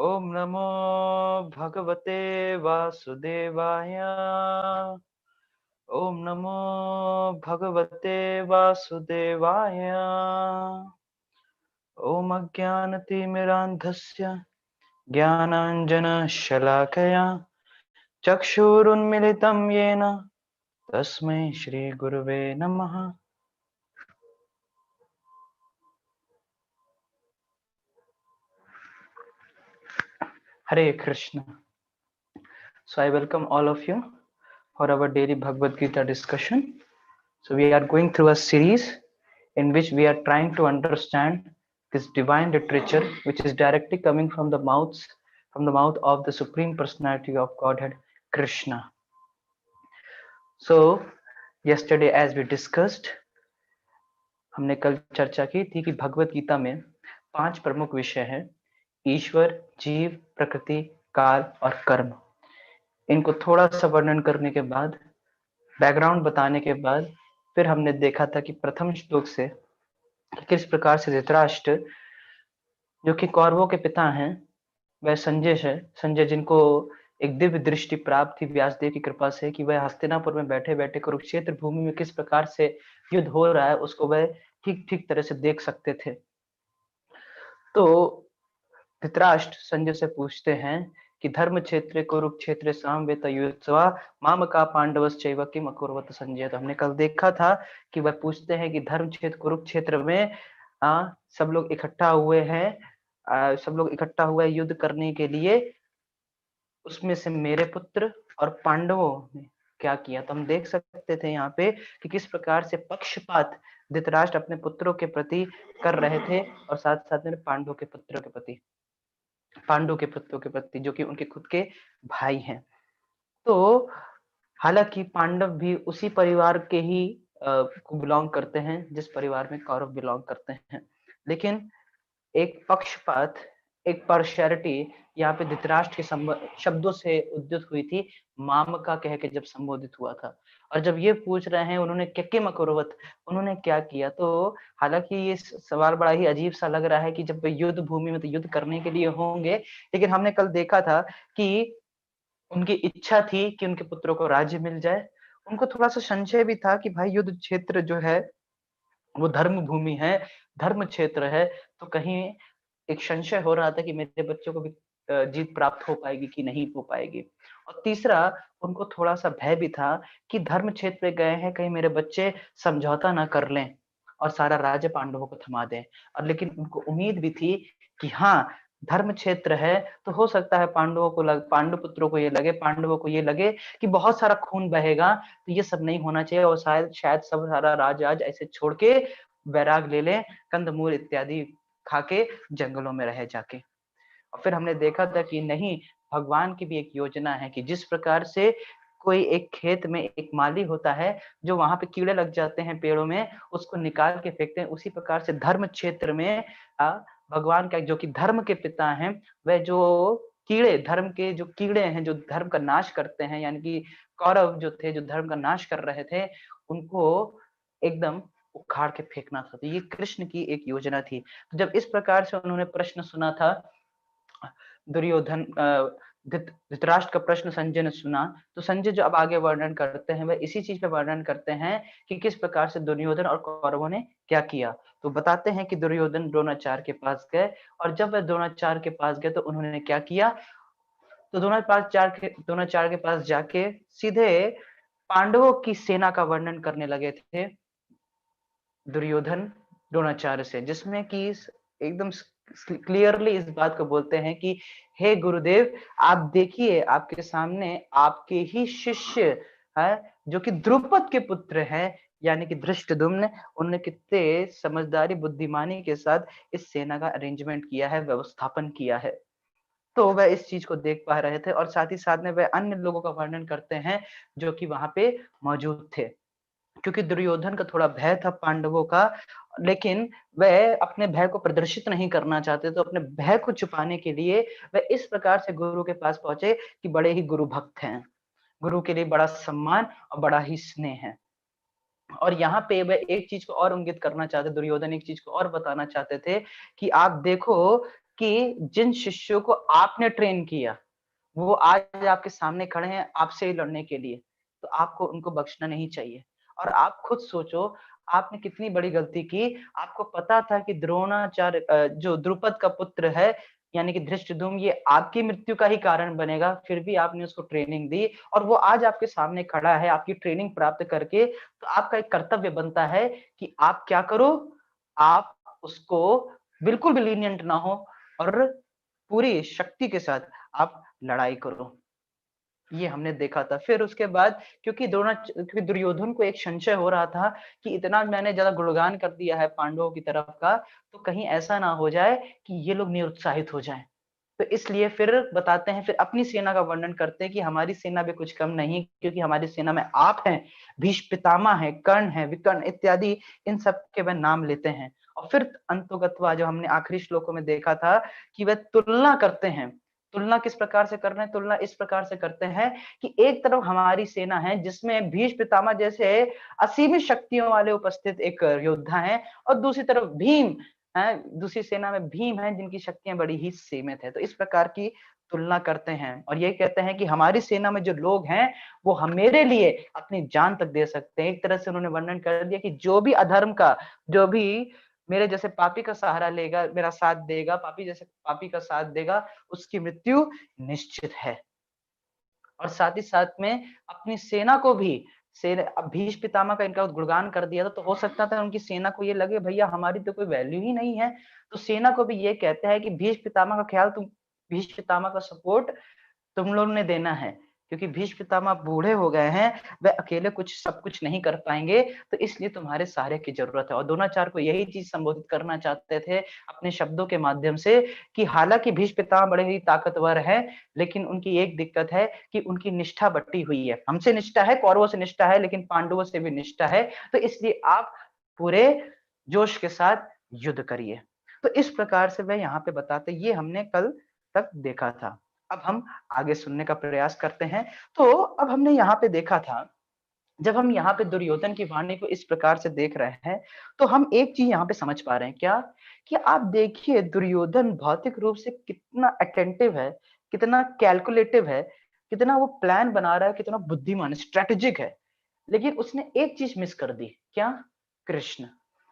ओम नमो भगवते वासुदेवाय। ओम नमो भगवते वासुदेवाय। ओम अज्ञानतिमिरान्धस्य ज्ञानाञ्जनशलाकया चक्षुरुन्मिलितं येन तस्मै श्रीगुरुवे नमः। Hare Krishna. So I welcome all of you for our daily Bhagavad Gita discussion. So we are going through a series in which we are trying to understand this divine literature, which is directly coming from the mouth of the Supreme Personality of Godhead, Krishna. So yesterday, as we discussed, हमने कल चर्चा की थी कि भगवत गीता में 5 प्रमुख विषय हैं: ईश्वर, जीव, प्रकृति, काल और कर्म। इनको थोड़ा सा वर्णन करने के बाद, बैकग्राउंड बताने के बाद, फिर हमने देखा था कि प्रथम श्लोक से किस प्रकार से धृतराष्ट्र, जो कि कौरवों के पिता हैं, वह संजय जिनको एक दिव्य दृष्टि प्राप्त थी व्यासदेव की कृपा से कि वह हस्तिनापुर में बैठे बैठे कुरुक्षेत्र भूमि में किस प्रकार से युद्ध हो रहा है उसको वह ठीक ठीक तरह से देख सकते थे। तो धृतराष्ट्र संजय से पूछते हैं कि धर्म क्षेत्र कुरुक्षेत्र सामवेतयुत्सवा मामका पांडवश्चैव किम अकुर्वत संजय। तो हमने कल देखा था कि वह पूछते हैं कि धर्म क्षेत्र कुरुक्षेत्र में सब लोग इकट्ठा हुए हैं, सब लोग इकट्ठा हुए युद्ध करने के लिए, उसमें से मेरे पुत्र और पांडवों ने क्या किया। तो हम देख सकते थे यहाँ पे कि किस प्रकार से पक्षपात धृतराष्ट्र अपने पुत्रों के प्रति कर रहे थे और साथ साथ में पांडवों के पुत्रों के प्रति जो कि उनके खुद के भाई हैं। तो हालांकि पांडव भी उसी परिवार के ही को बिलोंग करते हैं जिस परिवार में कौरव बिलोंग करते हैं, लेकिन एक पक्षपात, एक पार्शियलिटी यहाँ पे धृतराष्ट्र के शब्दों से उद्युत हुई थी। मामका कह के जब संबोधित हुआ था, और जब ये पूछ रहे हैं उन्होंने किम अकुर्वत, उन्होंने क्या किया। तो हालांकि ये सवाल बड़ा ही अजीब सा लग रहा है कि जब युद्ध भूमि में तो युद्ध करने के लिए होंगे, लेकिन हमने कल देखा था कि उनकी इच्छा थी कि उनके पुत्रों को राज्य मिल जाए। उनको थोड़ा सा संशय भी था कि भाई युद्ध क्षेत्र जो है वो धर्म भूमि है, धर्म क्षेत्र है, तो कहीं एक संशय हो रहा था कि मेरे बच्चों को भी जीत प्राप्त हो पाएगी कि नहीं हो पाएगी। और तीसरा, उनको थोड़ा सा भय भी था कि धर्म क्षेत्र पे गए हैं, कहीं मेरे बच्चे समझौता ना कर लें और सारा राज्य पांडवों को थमा दें। और लेकिन उनको उम्मीद भी थी कि हाँ, धर्म क्षेत्र है तो हो सकता है पांडु पुत्रों को पांडवों को ये लगे कि बहुत सारा खून बहेगा, तो ये सब नहीं होना चाहिए और शायद सब सारा राज आज ऐसे छोड़ के वैराग ले लें, कंदमूल इत्यादि खा के जंगलों में रह जाके। और फिर हमने देखा था कि नहीं, भगवान की भी एक योजना है कि जिस प्रकार से कोई एक खेत में एक माली होता है, जो वहां पे कीड़े लग जाते हैं पेड़ों में, उसको निकाल के फेंकते हैं, उसी प्रकार से धर्म क्षेत्र में भगवान का जो कि धर्म के पिता हैं, वह जो धर्म के जो कीड़े हैं, जो धर्म का नाश करते हैं, यानी कि कौरव जो थे, जो धर्म का नाश कर रहे थे, उनको एकदम उखाड़ के फेंकना था। तो ये कृष्ण की एक योजना थी। तो जब इस प्रकार से उन्होंने प्रश्न सुना था, दुर्योधन धृतराष्ट्र का प्रश्न संजय ने सुना, तो संजय जो अब आगे वर्णन करते हैं वह इसी चीज पे वर्णन करते हैं कि किस प्रकार से दुर्योधन और कौरवों ने क्या किया। तो बताते हैं कि दुर्योधन द्रोणाचार्य के पास गए, और जब वह द्रोणाचार्य के पास गए तो उन्होंने क्या किया। तो द्रोणाचार्य के पास जाके सीधे पांडवों की सेना का वर्णन करने लगे थे दुर्योधन द्रोणाचार्य से, जिसमें कि एकदम क्लियरली इस बात को बोलते हैं कि हे गुरुदेव, आप देखिए आपके सामने आपके ही शिष्य है, जो कि द्रुपद के पुत्र हैं, यानी कि धृष्टद्युम्न, उन्होंने कितने समझदारी बुद्धिमानी के साथ इस सेना का अरेंजमेंट किया है, व्यवस्थापन किया है। तो वह इस चीज को देख पा रहे थे, और साथ ही साथ में वह अन्य लोगों का वर्णन करते हैं जो कि वहां पे मौजूद थे। क्योंकि दुर्योधन का थोड़ा भय था पांडवों का, लेकिन वह अपने भय को प्रदर्शित नहीं करना चाहते, तो अपने भय को छुपाने के लिए वह इस प्रकार से गुरु के पास पहुंचे कि बड़े ही गुरु भक्त हैं, गुरु के लिए बड़ा सम्मान और बड़ा ही स्नेह है। और यहाँ पे वह एक चीज को और इंगित करना चाहते, दुर्योधन एक चीज को और बताना चाहते थे कि आप देखो कि जिन शिष्यों को आपने ट्रेन किया वो आज आपके सामने खड़े हैं आपसे ही लड़ने के लिए, तो आपको उनको बख्शना नहीं चाहिए। और आप खुद सोचो, आपने कितनी बड़ी गलती की। आपको पता था कि द्रोणाचार्य जो द्रुपद का पुत्र है यानी कि धृष्टद्युम्न, ये आपकी मृत्यु का ही कारण बनेगा, फिर भी आपने उसको ट्रेनिंग दी और वो आज आपके सामने खड़ा है आपकी ट्रेनिंग प्राप्त करके। तो आपका एक कर्तव्य बनता है कि आप क्या करो, आप उसको बिल्कुल भी लीनिएंट ना हो और पूरी शक्ति के साथ आप लड़ाई करो। ये हमने देखा था। फिर उसके बाद क्योंकि दुर्योधन को एक संशय हो रहा था कि इतना मैंने ज़्यादा गुणगान कर दिया है पांडवों की तरफ का, तो कहीं ऐसा ना हो जाए कि ये लोग निरुत्साहित हो जाएँ। तो इसलिए फिर बताते हैं, फिर अपनी सेना का वर्णन करते हैं कि हमारी सेना भी कुछ कम नहीं, क्योंकि हमारी सेना में आप हैं, भीष्म पितामह हैं, कर्ण हैं, विकर्ण इत्यादि, इन सब के वह नाम लेते हैं। और फिर अंतोगत्वा जो हमने आखिरी श्लोकों में देखा था कि वह तुलना करते हैं। तुलना किस प्रकार से कर रहे हैं? तुलना इस प्रकार से करते हैं कि एक तरफ हमारी सेना है जिसमें भीष्म पितामह जैसे असीमित शक्तियों वाले उपस्थित एक योद्धा हैं, और दूसरी तरफ भीम है, दूसरी सेना में भीम है जिनकी शक्तियां बड़ी ही सीमित है। तो इस प्रकार की तुलना करते हैं और ये कहते हैं कि हमारी सेना में जो लोग हैं वो हम मेरे लिए अपनी जान तक दे सकते हैं। एक तरह से उन्होंने वर्णन कर दिया कि जो भी अधर्म का, जो भी मेरे जैसे पापी का सहारा लेगा, मेरा साथ देगा, पापी जैसे पापी का साथ देगा, उसकी मृत्यु निश्चित है। और साथ ही साथ में अपनी सेना को भी, अब भीष्म पितामह का इनका गुणगान कर दिया था, तो हो सकता था उनकी सेना को ये लगे भैया हमारी तो कोई वैल्यू ही नहीं है। तो सेना को भी ये कहते हैं कि भीष्म पितामह का ख्याल तुम, भीष्म पितामह का सपोर्ट तुम लोग ने देना है, क्योंकि भीष्म पितामह बूढ़े हो गए हैं, वे अकेले सब कुछ नहीं कर पाएंगे, तो इसलिए तुम्हारे सहारे की जरूरत है। और द्रोणाचार्य को यही चीज संबोधित करना चाहते थे अपने शब्दों के माध्यम से कि हालांकि भीष्म पितामह बड़े ही ताकतवर हैं, लेकिन उनकी एक दिक्कत है कि उनकी निष्ठा बटी हुई है। हमसे निष्ठा है, कौरवों से निष्ठा है, लेकिन पांडवों से भी निष्ठा है, तो इसलिए आप पूरे जोश के साथ युद्ध करिए। तो इस प्रकार से वह यहाँ पे बताते, ये हमने कल तक देखा था। अब हम आगे सुनने का प्रयास करते हैं। तो अब हमने यहाँ पे देखा था, जब हम यहाँ पे दुर्योधन की वाणी को इस प्रकार से देख रहे हैं, तो हम एक चीज यहाँ पे समझ पा रहे हैं क्या, कि आप देखिए दुर्योधन भौतिक रूप से कितना अटेंटिव है, कितना कैलकुलेटिव है, कितना वो प्लान बना रहा है, कितना बुद्धिमान स्ट्रेटेजिक है, लेकिन उसने एक चीज मिस कर दी। क्या? कृष्ण।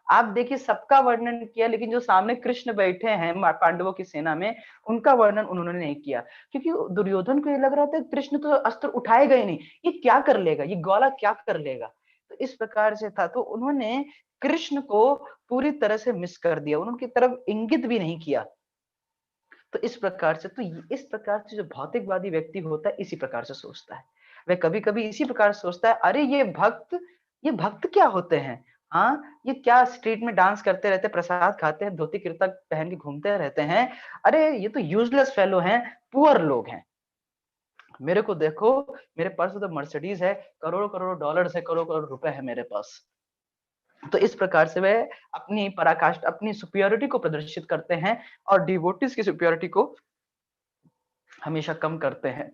आप देखिए सबका वर्णन किया, लेकिन जो सामने कृष्ण बैठे हैं पांडवों की सेना में, उनका वर्णन उन्होंने नहीं किया, क्योंकि दुर्योधन को ये लग रहा था कृष्ण तो अस्त्र उठाएगा ही नहीं, ये क्या कर लेगा, ये ग्वाला क्या कर लेगा। तो इस प्रकार से था, तो उन्होंने कृष्ण को पूरी तरह से मिस कर दिया, उनकी तरफ इंगित भी नहीं किया। तो इस प्रकार से, तो इस प्रकार से जो भौतिकवादी व्यक्ति होता है इसी प्रकार से सोचता है। वह कभी कभी इसी प्रकार से सोचता है, अरे ये भक्त क्या होते हैं, हाँ ये क्या स्ट्रीट में डांस करते रहते, प्रसाद खाते हैं, धोती कुर्ता पहन के घूमते रहते हैं, अरे ये तो यूजलेस फेलो हैं, पुअर लोग हैं। मेरे को देखो, मेरे पास तो मर्सिडीज है, करोड़ों करोड़ों डॉलर्स है, करोड़ों करोड़ रुपए है मेरे पास। तो इस प्रकार से वे अपनी पराकाष्ठा, अपनी सुपियोरिटी को प्रदर्शित करते हैं और डिवोटीज की सुपियोरिटी को हमेशा कम करते हैं।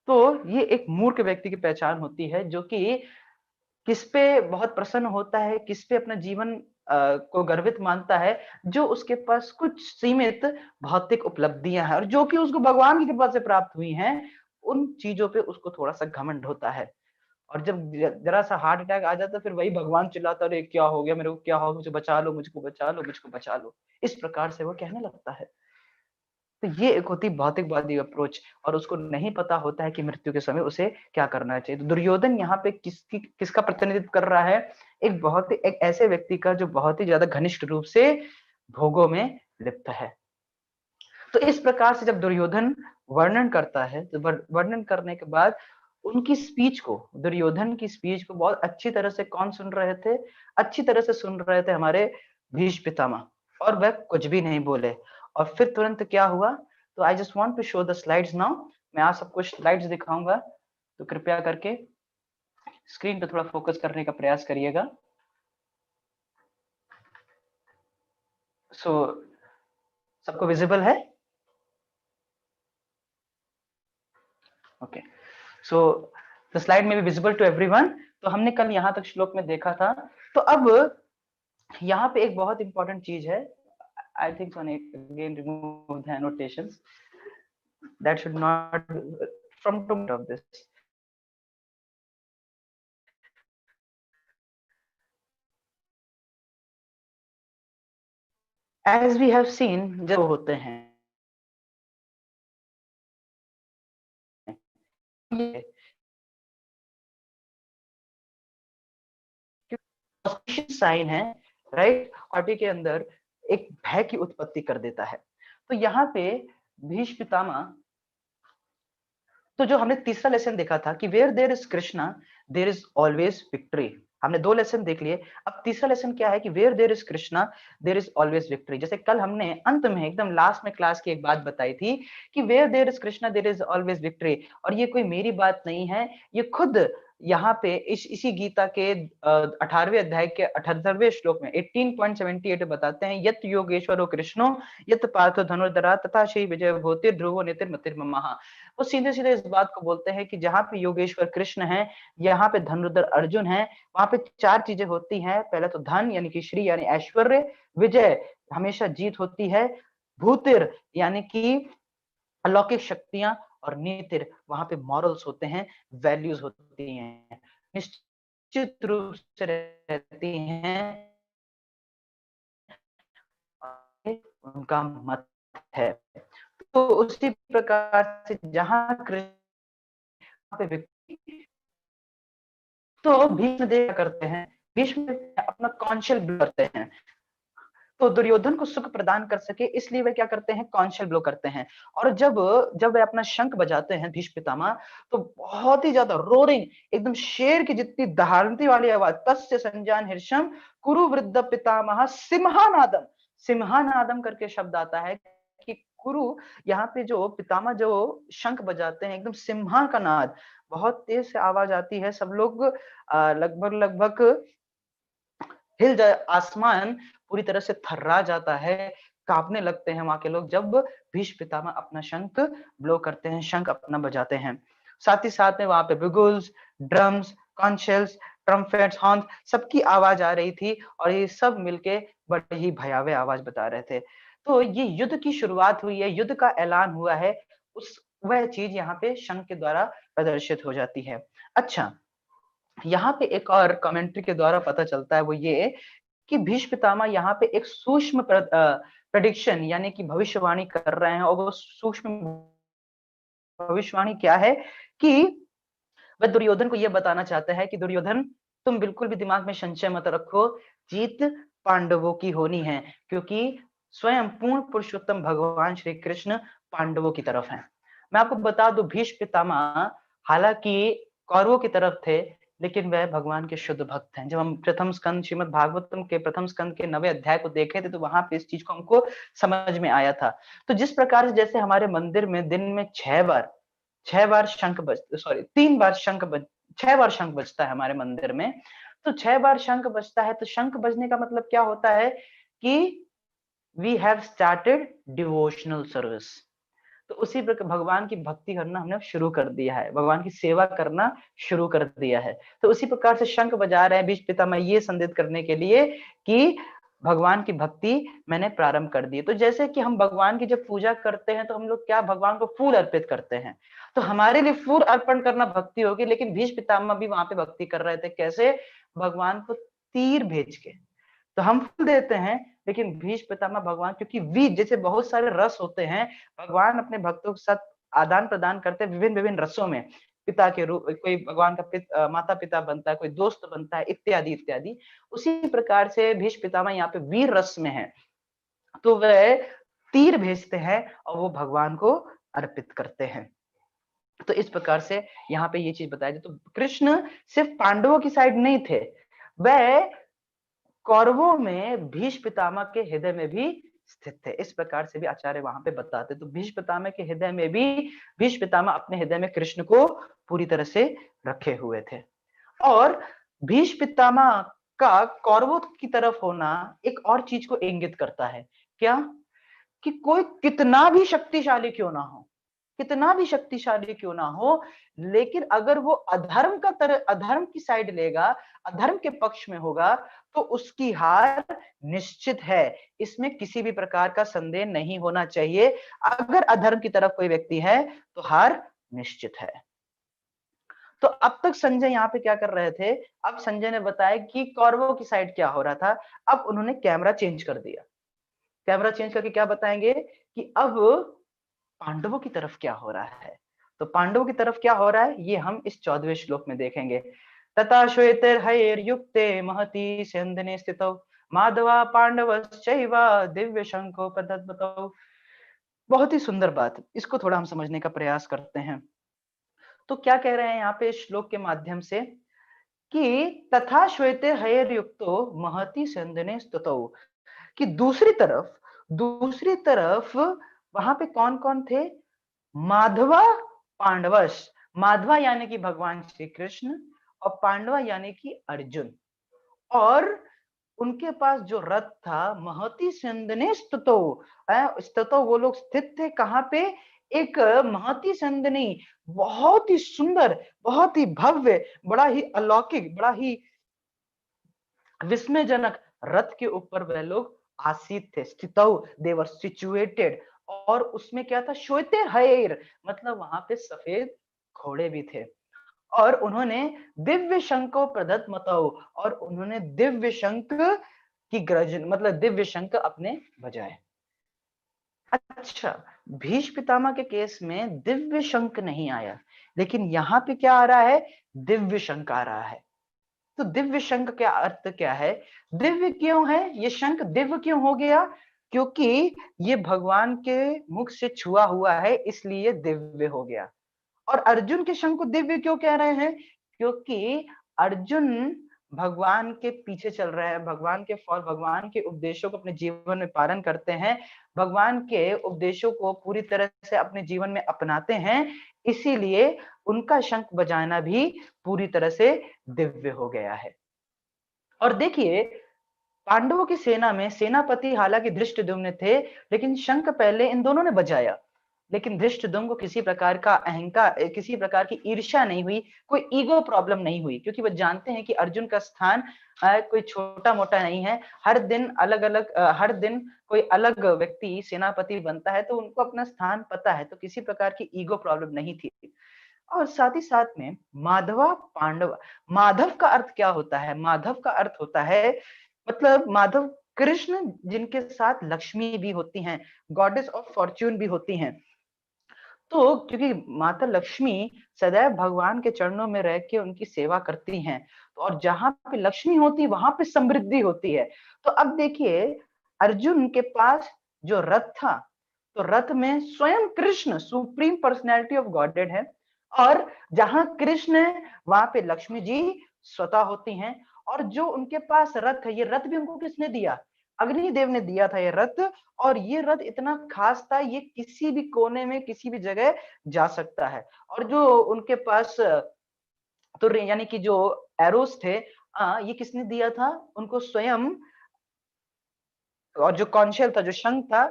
तो ये एक मूर्ख व्यक्ति की पहचान होती है, जो कि किस पे बहुत प्रसन्न होता है, किस पे अपना जीवन को गर्वित मानता है, जो उसके पास कुछ सीमित भौतिक उपलब्धियां हैं और जो कि उसको भगवान की कृपा से प्राप्त हुई हैं, उन चीजों पे उसको थोड़ा सा घमंड होता है। और जब जरा सा हार्ट अटैक आ जाता है, फिर वही भगवान चिल्लाता है, अरे क्या हो गया मेरे को, क्या हो, मुझे बचा लो, मुझको बचा लो, मुझको बचा लो। इस प्रकार से वो कहने लगता है। तो ये एक होती भौतिकवादी अप्रोच, और उसको नहीं पता होता है कि मृत्यु के समय उसे क्या करना चाहिए। तो दुर्योधन यहाँ पे किसका प्रतिनिधित्व कर रहा है? एक ऐसे व्यक्ति का जो बहुत ही ज्यादा घनिष्ठ रूप से भोगों में लिप्त है। तो इस प्रकार से जब दुर्योधन वर्णन करता है, तो वर्णन करने के बाद उनकी स्पीच को, दुर्योधन की स्पीच को बहुत अच्छी तरह से कौन सुन रहे थे? अच्छी तरह से सुन रहे थे हमारे भीष्म पितामह, और वह कुछ भी नहीं बोले। और फिर तुरंत क्या हुआ? तो I just want to show the slides now. मैं आज सबको स्लाइड्स दिखाऊंगा, तो कृपया करके स्क्रीन पे थोड़ा फोकस करने का प्रयास करिएगा। सो सबको विजिबल है? ओके, सो द स्लाइड में बी विजिबल टू एवरीवन। तो हमने कल यहाँ तक श्लोक में देखा था। तो अब यहाँ पे एक बहुत इंपॉर्टेंट चीज है, I think so again remove the annotations. That should not from top of this. As we have seen, जब होते हैं साइन है, राइट, पार्टी के अंदर एक भय की उत्पत्ति कर देता है। तो यहाँ पे भीष्म पितामह, तो जो हमने तीसरा लेसन देखा था कि where there is Krishna there is always victory, हमने 2 लेसन देख लिए। अब तीसरा लेसन क्या है कि where there is Krishna there is always victory. जैसे कल हमने अंत में एकदम लास्ट में क्लास की एक बात बताई थी कि where there is Krishna there is always victory, और ये कोई मेरी बात नहीं है, ये खुद यहाँ पे इसी गीता के 18वें अध्याय के 78वें श्लोक में 18.78 बताते हैं, यत योगेश्वरो कृष्णो यत पार्थो धनुर्धरा तथा श्री विजय भूति ध्रुवो नितिर्मतिर्ममः। वो सीधे सीधे इस बात को बोलते हैं कि जहाँ पे योगेश्वर कृष्ण है, यहाँ पे धनुर्धर अर्जुन है, वहां पे 4 चीजें होती हैं। पहले तो धन यानी कि श्री यानी ऐश्वर्य, विजय हमेशा जीत होती है, भूतिर यानी कि अलौकिक शक्तियां, और नीतिर वहां पे मॉरल्स होते हैं, वैल्यूज होती हैं, निश्चित रूप से रहती हैं, उनका मत है। तो उसी प्रकार से जहां पे तो भीष्म देव करते हैं, भीष्म अपना कॉन्शियल ब्लो करते हैं, तो दुर्योधन को सुख प्रदान कर सके इसलिए वे क्या करते हैं, कॉन्शियल ब्लो करते हैं। और जब जब वे अपना शंख बजाते हैं भीष्म पितामह, तो बहुत ही ज्यादा रोरिंग, एकदम शेर की जितनी दहाड़ती वाली आवाज, तस्य संजान हर्षम कुरु वृद्ध पितामह सिंहानादम, सिंहानादम करके शब्द आता है कि कुरु, यहाँ पे जो पितामह जो शंख बजाते हैं, एकदम सिंहा का नाद, बहुत तेज से आवाज आती है, सब लोग लगभग लगभग हिल जाए, आसमान पूरी तरह से थर्रा जाता है, कांपने लगते हैं वहां के लोग जब भीष्म पितामह अपना शंख ब्लो करते हैं, शंख अपना बजाते हैं। साथ ही साथ में वहां पे बिगुल्स, ड्रम्स, कॉन्शेल्स, ट्रम्पेट्स, हॉर्न, सबकी आवाज आ रही थी, और ये सब मिलके बड़े ही भयावह आवाज बता रहे थे। तो ये युद्ध की शुरुआत हुई है, युद्ध का ऐलान हुआ है, उस वह चीज यहाँ पे शंख के द्वारा प्रदर्शित हो जाती है। अच्छा, यहाँ पे एक और कमेंट्री के द्वारा पता चलता है, वो ये कि भीष्म पितामह यहाँ पे एक सूक्ष्म प्रेडिक्शन यानी कि भविष्यवाणी कर रहे हैं, और वो सूक्ष्म भविष्यवाणी क्या है कि वह दुर्योधन को यह बताना चाहता है कि दुर्योधन, तुम बिल्कुल भी दिमाग में संशय मत रखो, जीत पांडवों की होनी है, क्योंकि स्वयं पूर्ण पुरुषोत्तम भगवान श्री कृष्ण पांडवों की तरफ हैं। मैं आपको बता दूं, भीष्म पितामह हालांकि कौरवों की तरफ थे, लेकिन वह भगवान के शुद्ध भक्त हैं। जब हम प्रथम स्कंद श्रीमद् भागवतम के प्रथम स्कंद के 9वें अध्याय को देखे थे, तो वहां पे इस चीज को हमको समझ में आया था। तो जिस प्रकार से जैसे हमारे मंदिर में दिन में 6 बार शंख बज सॉरी 3 बार शंख बज 6 बार शंख बजता है हमारे मंदिर में, तो 6 बार शंख बजता है, तो शंख बजने का मतलब क्या होता है कि we have started devotional service. तो उसी प्रकार भगवान की भक्ति करना हमने शुरू कर दिया है, भगवान की सेवा करना शुरू कर दिया है। तो उसी प्रकार से शंख बजा रहे हैं भीष्म पितामह, ये संदेश करने के लिए कि भगवान की भक्ति मैंने प्रारंभ कर दी। तो जैसे कि हम भगवान की जब पूजा करते हैं, तो हम लोग क्या भगवान को फूल अर्पित करते हैं, तो हमारे लिए फूल अर्पण करना भक्ति होगी, लेकिन भीष्म पितामह भी वहां पे भक्ति कर रहे थे। कैसे? भगवान को तीर भेज के। तो हम फूल देते हैं, लेकिन भीष्म पितामह भगवान, क्योंकि वी जैसे बहुत सारे रस होते हैं, भगवान अपने भक्तों के साथ आदान प्रदान करते हैं विभिन्न विभिन्न रसों में, पिता के रूप, कोई भगवान का माता पिता बनता है, कोई दोस्त बनता है, इत्यादि इत्यादि। उसी प्रकार से भीष्म पितामह यहाँ पे वीर रस में है, तो वह तीर भेजते हैं और वो भगवान को अर्पित करते हैं। तो इस प्रकार से यहाँ पे ये चीज बताई जाए, तो कृष्ण सिर्फ पांडवों की साइड नहीं थे, वह कौरवों में भीष्म पितामह के हृदय में भी स्थित थे। इस प्रकार से भी आचार्य वहां पे बताते। तो भीष्म पितामह के हृदय में भी, भीष्म पितामह अपने हृदय में कृष्ण को पूरी तरह से रखे हुए थे। और भीष्म पितामह का कौरवों की तरफ होना एक और चीज को इंगित करता है, क्या? कि कोई कितना भी शक्तिशाली क्यों ना हो, कितना भी शक्तिशाली क्यों ना हो, लेकिन अगर वो अधर्म की साइड लेगा, अधर्म के पक्ष में होगा, तो उसकी हार निश्चित है। इसमें किसी भी प्रकार का संदेह नहीं होना चाहिए। अगर अधर्म की तरफ कोई व्यक्ति है तो हार निश्चित है। तो अब तक संजय यहाँ पे क्या कर रहे थे? अब संजय ने बताया कि कौरवों की साइड क्या हो रहा था। अब उन्होंने कैमरा चेंज कर दिया। कैमरा चेंज करके क्या बताएंगे कि अब पांडवों की तरफ क्या हो रहा है। तो पांडवों की तरफ क्या हो रहा है ये हम इस 14वें श्लोक में देखेंगे। तथा श्वेतैर्हयैर्युक्ते महती स्यन्दने स्थितौ माधवा पांडवश्चैव दिव्य शंखो प्रदद्मतौ। बहुत ही सुंदर बात, इसको थोड़ा हम समझने का प्रयास करते हैं। तो क्या कह रहे हैं यहाँ पे श्लोक के माध्यम से कि तथा श्वेतैर्हयैर्युक्तो महती स्यन्दने स्थितौ, कि दूसरी तरफ वहां पे कौन कौन थे? माधवा पांडवश, माधवा यानी कि भगवान श्री कृष्ण, और पांडवा यानी कि अर्जुन। और उनके पास जो रथ था, महती स्यन्दने स्तुतो, स्तुतो वो लोग स्थित थे कहां पे? एक महती स्यन्दनी, बहुत ही सुंदर, बहुत ही भव्य, बड़ा ही अलौकिक, बड़ा ही विस्मयजनक रथ के ऊपर वह लोग आसीत थे। स्थितौ, दे वर सिचुएटेड। और उसमें क्या था? श्वेते हयर, मतलब वहां पे सफेद घोड़े भी थे। और उन्होंने दिव्य शंको प्रदत्त मतौ, और उन्होंने दिव्य शंख की गर्जन, मतलब दिव्य शंख अपने बजाए। अच्छा, भीष्म पितामह के केस में दिव्य शंख नहीं आया, लेकिन यहाँ पे क्या आ रहा है? दिव्य शंख आ रहा है। तो दिव्य शंख का अर्थ क्या है? दिव्य क्यों है ये शंख? दिव्य क्यों हो गया? क्योंकि ये भगवान के मुख से छुआ हुआ है, इसलिए दिव्य हो गया। और अर्जुन के शंख को दिव्य क्यों कह रहे हैं? क्योंकि अर्जुन भगवान के पीछे चल रहे हैं, भगवान के फॉल, भगवान के उपदेशों को अपने जीवन में पालन करते हैं, भगवान के उपदेशों को पूरी तरह से अपने जीवन में अपनाते हैं, इसीलिए उनका शंख बजाना भी पूरी तरह से दिव्य हो गया है। और देखिए, पांडवों की सेना में सेनापति हालांकि धृष्टद्युम्न थे, लेकिन शंख पहले इन दोनों ने बजाया। लेकिन धृष्टद्युम्न को किसी प्रकार का अहंकार, किसी प्रकार की ईर्ष्या नहीं हुई, कोई ईगो प्रॉब्लम नहीं हुई, क्योंकि वो जानते हैं कि अर्जुन का स्थान कोई छोटा मोटा नहीं है। हर दिन अलग अलग, हर दिन कोई अलग व्यक्ति सेनापति बनता है, तो उनको अपना स्थान पता है, तो किसी प्रकार की ईगो प्रॉब्लम नहीं थी। और साथ ही साथ में माधवा पांडव, माधव का अर्थ क्या होता है? माधव का अर्थ होता है, मतलब माधव कृष्ण जिनके साथ लक्ष्मी भी होती हैं, गॉडेस ऑफ फॉर्च्यून भी होती हैं। तो क्योंकि माता लक्ष्मी सदैव भगवान के चरणों में रह के उनकी सेवा करती हैं, तो और जहां पे लक्ष्मी होती है वहां पे समृद्धि होती है। तो अब देखिए, अर्जुन के पास जो रथ था, तो रथ में स्वयं Krishna supreme personality of godhead है, और जहां कृष्ण है वहां पे लक्ष्मी जी स्वतः होती हैं। और जो उनके पास रथ है, ये रथ भी उनको किसने दिया? अग्निदेव ने दिया था ये रथ। और ये रथ इतना खास था, ये किसी भी कोने में किसी भी जगह जा सकता है। और जो उनके पास तो यानी कि जो एरोस थे, ये किसने दिया था? उनको स्वयं। और जो कौशल था, जो शंख था,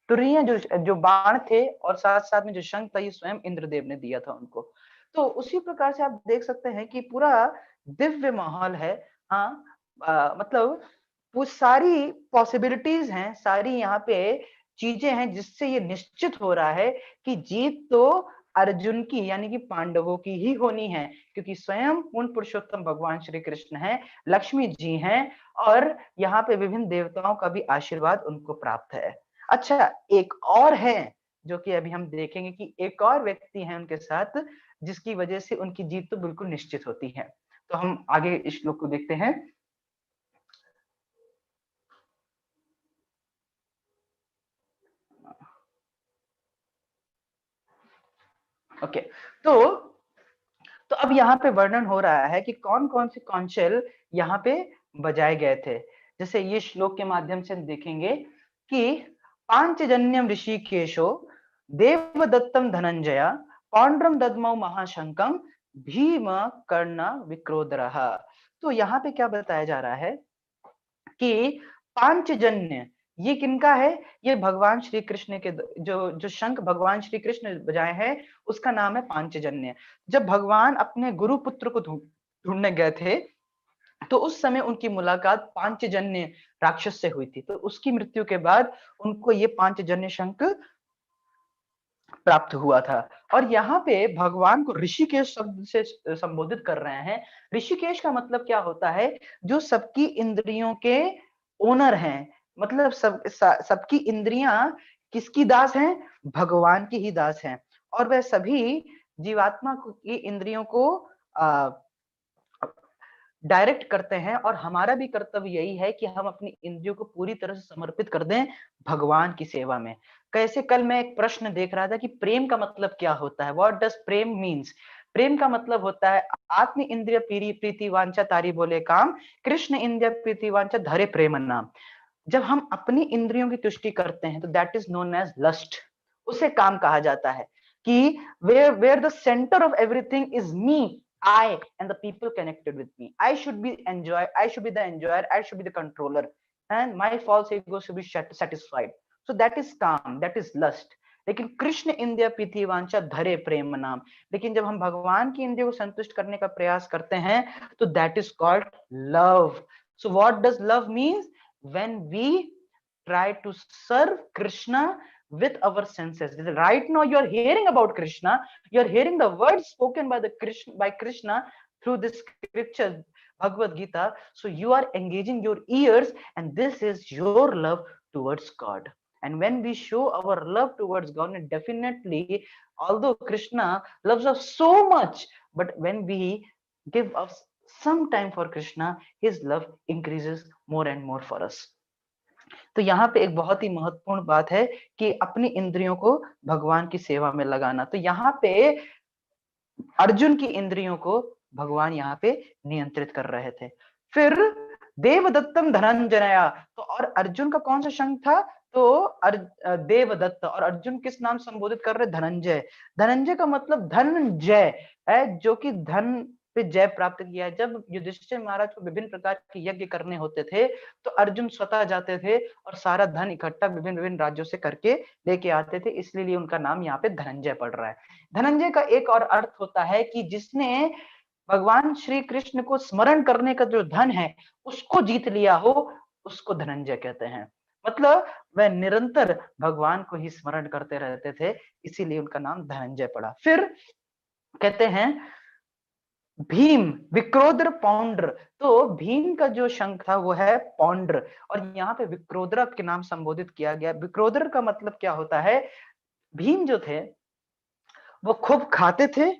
तुरहियां, जो जो बाण थे, और साथ साथ में जो शंख था, ये स्वयं इंद्रदेव ने दिया था उनको। तो उसी प्रकार से आप देख सकते हैं कि पूरा दिव्य माहौल है। हाँ, मतलब वो सारी पॉसिबिलिटीज हैं, सारी यहाँ पे चीजें हैं जिससे ये निश्चित हो रहा है कि जीत तो अर्जुन की यानी कि पांडवों की ही होनी है, क्योंकि स्वयं पूर्ण पुरुषोत्तम भगवान श्री कृष्ण हैं, लक्ष्मी जी हैं, और यहाँ पे विभिन्न देवताओं का भी आशीर्वाद उनको प्राप्त है। अच्छा, एक और है जो कि अभी हम देखेंगे कि एक और व्यक्ति है उनके साथ, जिसकी वजह से उनकी जीत तो बिल्कुल निश्चित होती है। तो हम आगे इस श्लोक को देखते हैं। ओके, तो अब यहाँ पे वर्णन हो रहा है कि कौन कौन से कौशल यहाँ पे बजाए गए थे। जैसे ये श्लोक के माध्यम से हम देखेंगे कि पांचजन्यम ऋषिकेशो देवदत्तम धनंजया पौंड्रम दद्मौ महाशंकम भीम कर्ण विक्रोधरः। तो यहाँ पे क्या बताया जा रहा है कि पांचजन्य ये किनका है? ये भगवान श्री कृष्ण के जो जो शंख भगवान श्री कृष्ण बजाए हैं, उसका नाम है पांचजन्य। जब भगवान अपने गुरु पुत्र को ढूंढने गए थे, तो उस समय उनकी मुलाकात पांचजन्य राक्षस से हुई थी। तो उसकी मृत्यु के बाद उनको ये पांचजन्य शंख प्राप्त हुआ था। और यहाँ पे भगवान को ऋषिकेश शब्द से संबोधित कर रहे हैं। ऋषिकेश का मतलब क्या होता है? जो सबकी इंद्रियों के ओनर हैं। मतलब सबकी इंद्रियां किसकी दास हैं? भगवान की ही दास हैं। और वह सभी जीवात्मा की इंद्रियों को डायरेक्ट करते हैं। और हमारा भी कर्तव्य यही है कि हम अपनी इंद्रियों को पूरी तरह से समर्पित कर दें भगवान की सेवा में। कैसे, कल मैं एक प्रश्न देख रहा था कि प्रेम का मतलब क्या होता है, व्हाट डज प्रेम मीन्स। प्रेम का मतलब होता है आत्म इंद्रिय प्रीति वांछा तारी बोले काम, कृष्ण इंद्रिय प्रीति वांछा धरे प्रेम नाम। जब हम अपनी इंद्रियों की तुष्टि करते हैं तो that is known as lust, उसे काम कहा जाता है। कि where the center of everything is me, I and the people connected with me. I should be the enjoyer, I should be the controller, and my false ego should be satisfied. So that is काम, that is lust. लेकिन कृष्ण इंद्रिय प्रीति वांछा धरे प्रेम नाम। लेकिन जब हम भगवान की इंद्रियों को संतुष्ट करने का प्रयास करते हैं तो that is called love. So what does love means? when we try to serve Krishna with our senses. Right now you are hearing about Krishna, you are hearing the words spoken by Krishna through this scripture Bhagavad Gita. So you are engaging your ears, and this is your love towards God. And when we show our love towards God, definitely, although Krishna loves us so much, but when we give us some time for Krishna, his love increases more and more for us. तो यहाँ पे एक बहुत ही महत्वपूर्ण बात है कि अपनी इंद्रियों को भगवान की सेवा में लगाना। तो यहाँ पे अर्जुन की इंद्रियों को भगवान यहाँ पे नियंत्रित कर रहे थे। फिर देवदत्तम धनंजया, तो और अर्जुन का कौन सा शंख था? तो देवदत्त। और अर्जुन किस नाम संबोधित कर रहे? धनंजय। धनंजय का मतलब धनंजय है, जो कि धन पे जय प्राप्त किया है। जब युधिष्ठिर महाराज को विभिन्न प्रकार के यज्ञ करने होते थे तो अर्जुन स्वतः जाते थे और सारा धन इकट्ठा विभिन्न विभिन्न राज्यों से करके लेके आते थे, इसलिए उनका नाम यहाँ पे धनंजय पड़ रहा है। धनंजय का एक और अर्थ होता है कि जिसने भगवान श्री कृष्ण को स्मरण करने का जो धन है उसको जीत लिया हो, उसको धनंजय कहते हैं। मतलब वह निरंतर भगवान को ही स्मरण करते रहते थे, इसीलिए उनका नाम धनंजय पड़ा। फिर कहते हैं भीम विक्रोधर पौंड्र। तो भीम का जो शंख था वो है पौंड्र, और यहाँ पे विक्रोधर के नाम संबोधित किया गया। विक्रोधर का मतलब क्या होता है? भीम जो थे वो खूब खाते थे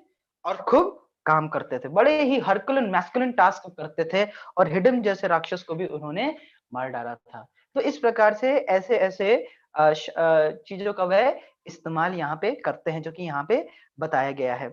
और खूब काम करते थे, बड़े ही हरकुलन मैस्कुलिन टास्क करते थे, और हिडन जैसे राक्षस को भी उन्होंने मार डाला था। तो इस प्रकार से ऐसे ऐसे चीजों का वह इस्तेमाल यहाँ पे करते हैं, जो कि यहाँ पे बताया गया है।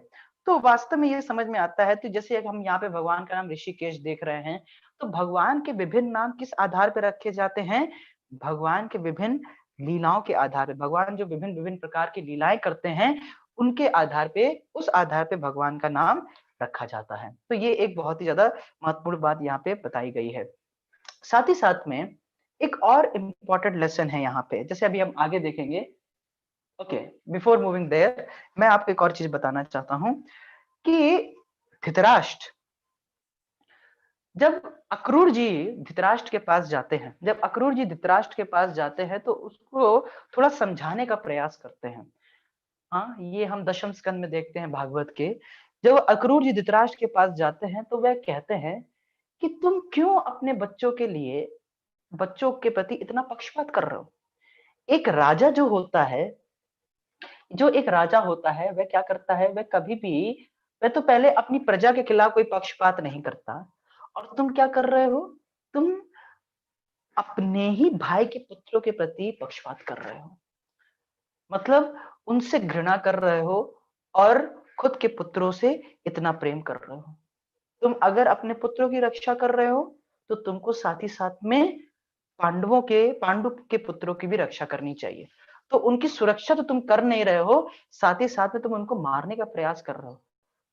तो वास्तव में ये समझ में आता है, तो जैसे हम यहाँ पे भगवान का नाम ऋषिकेश देख रहे हैं, तो भगवान के विभिन्न नाम किस आधार पर रखे जाते हैं? भगवान के विभिन्न लीलाओं के आधार पर। भगवान जो विभिन्न विभिन्न प्रकार की लीलाएं करते हैं उनके आधार पे, उस आधार पे भगवान का नाम रखा जाता है। तो ये एक बहुत ही ज्यादा महत्वपूर्ण बात यहाँ पे बताई गई है। साथ ही साथ में एक और इम्पोर्टेंट लेसन है यहाँ पे, जैसे अभी हम आगे देखेंगे। ओके, बिफोर मूविंग देयर, मैं आपको एक और चीज बताना चाहता हूँ कि धृतराष्ट्र, जब अक्रूर जी धृतराष्ट्र के पास जाते हैं, जब अक्रूर जी धृतराष्ट्र के पास जाते हैं तो उसको थोड़ा समझाने का प्रयास करते हैं। हाँ, ये हम दशम स्कंद में देखते हैं भागवत के। जब अक्रूर जी धृतराष्ट्र के पास जाते हैं तो वह कहते हैं कि तुम क्यों अपने बच्चों के लिए, बच्चों के प्रति इतना पक्षपात कर रहे हो? एक राजा जो होता है, जो एक राजा होता है, वह क्या करता है? वह कभी भी, वह तो पहले अपनी प्रजा के खिलाफ कोई पक्षपात नहीं करता। और तुम क्या कर रहे हो? तुम अपने ही भाई के पुत्रों के प्रति पक्षपात कर रहे हो, मतलब उनसे घृणा कर रहे हो और खुद के पुत्रों से इतना प्रेम कर रहे हो। तुम अगर अपने पुत्रों की रक्षा कर रहे हो तो तुमको साथ ही साथ में पांडु के पुत्रों की भी रक्षा करनी चाहिए। तो उनकी सुरक्षा तो तुम कर नहीं रहे हो, साथ ही साथ में तुम उनको मारने का प्रयास कर रहे हो।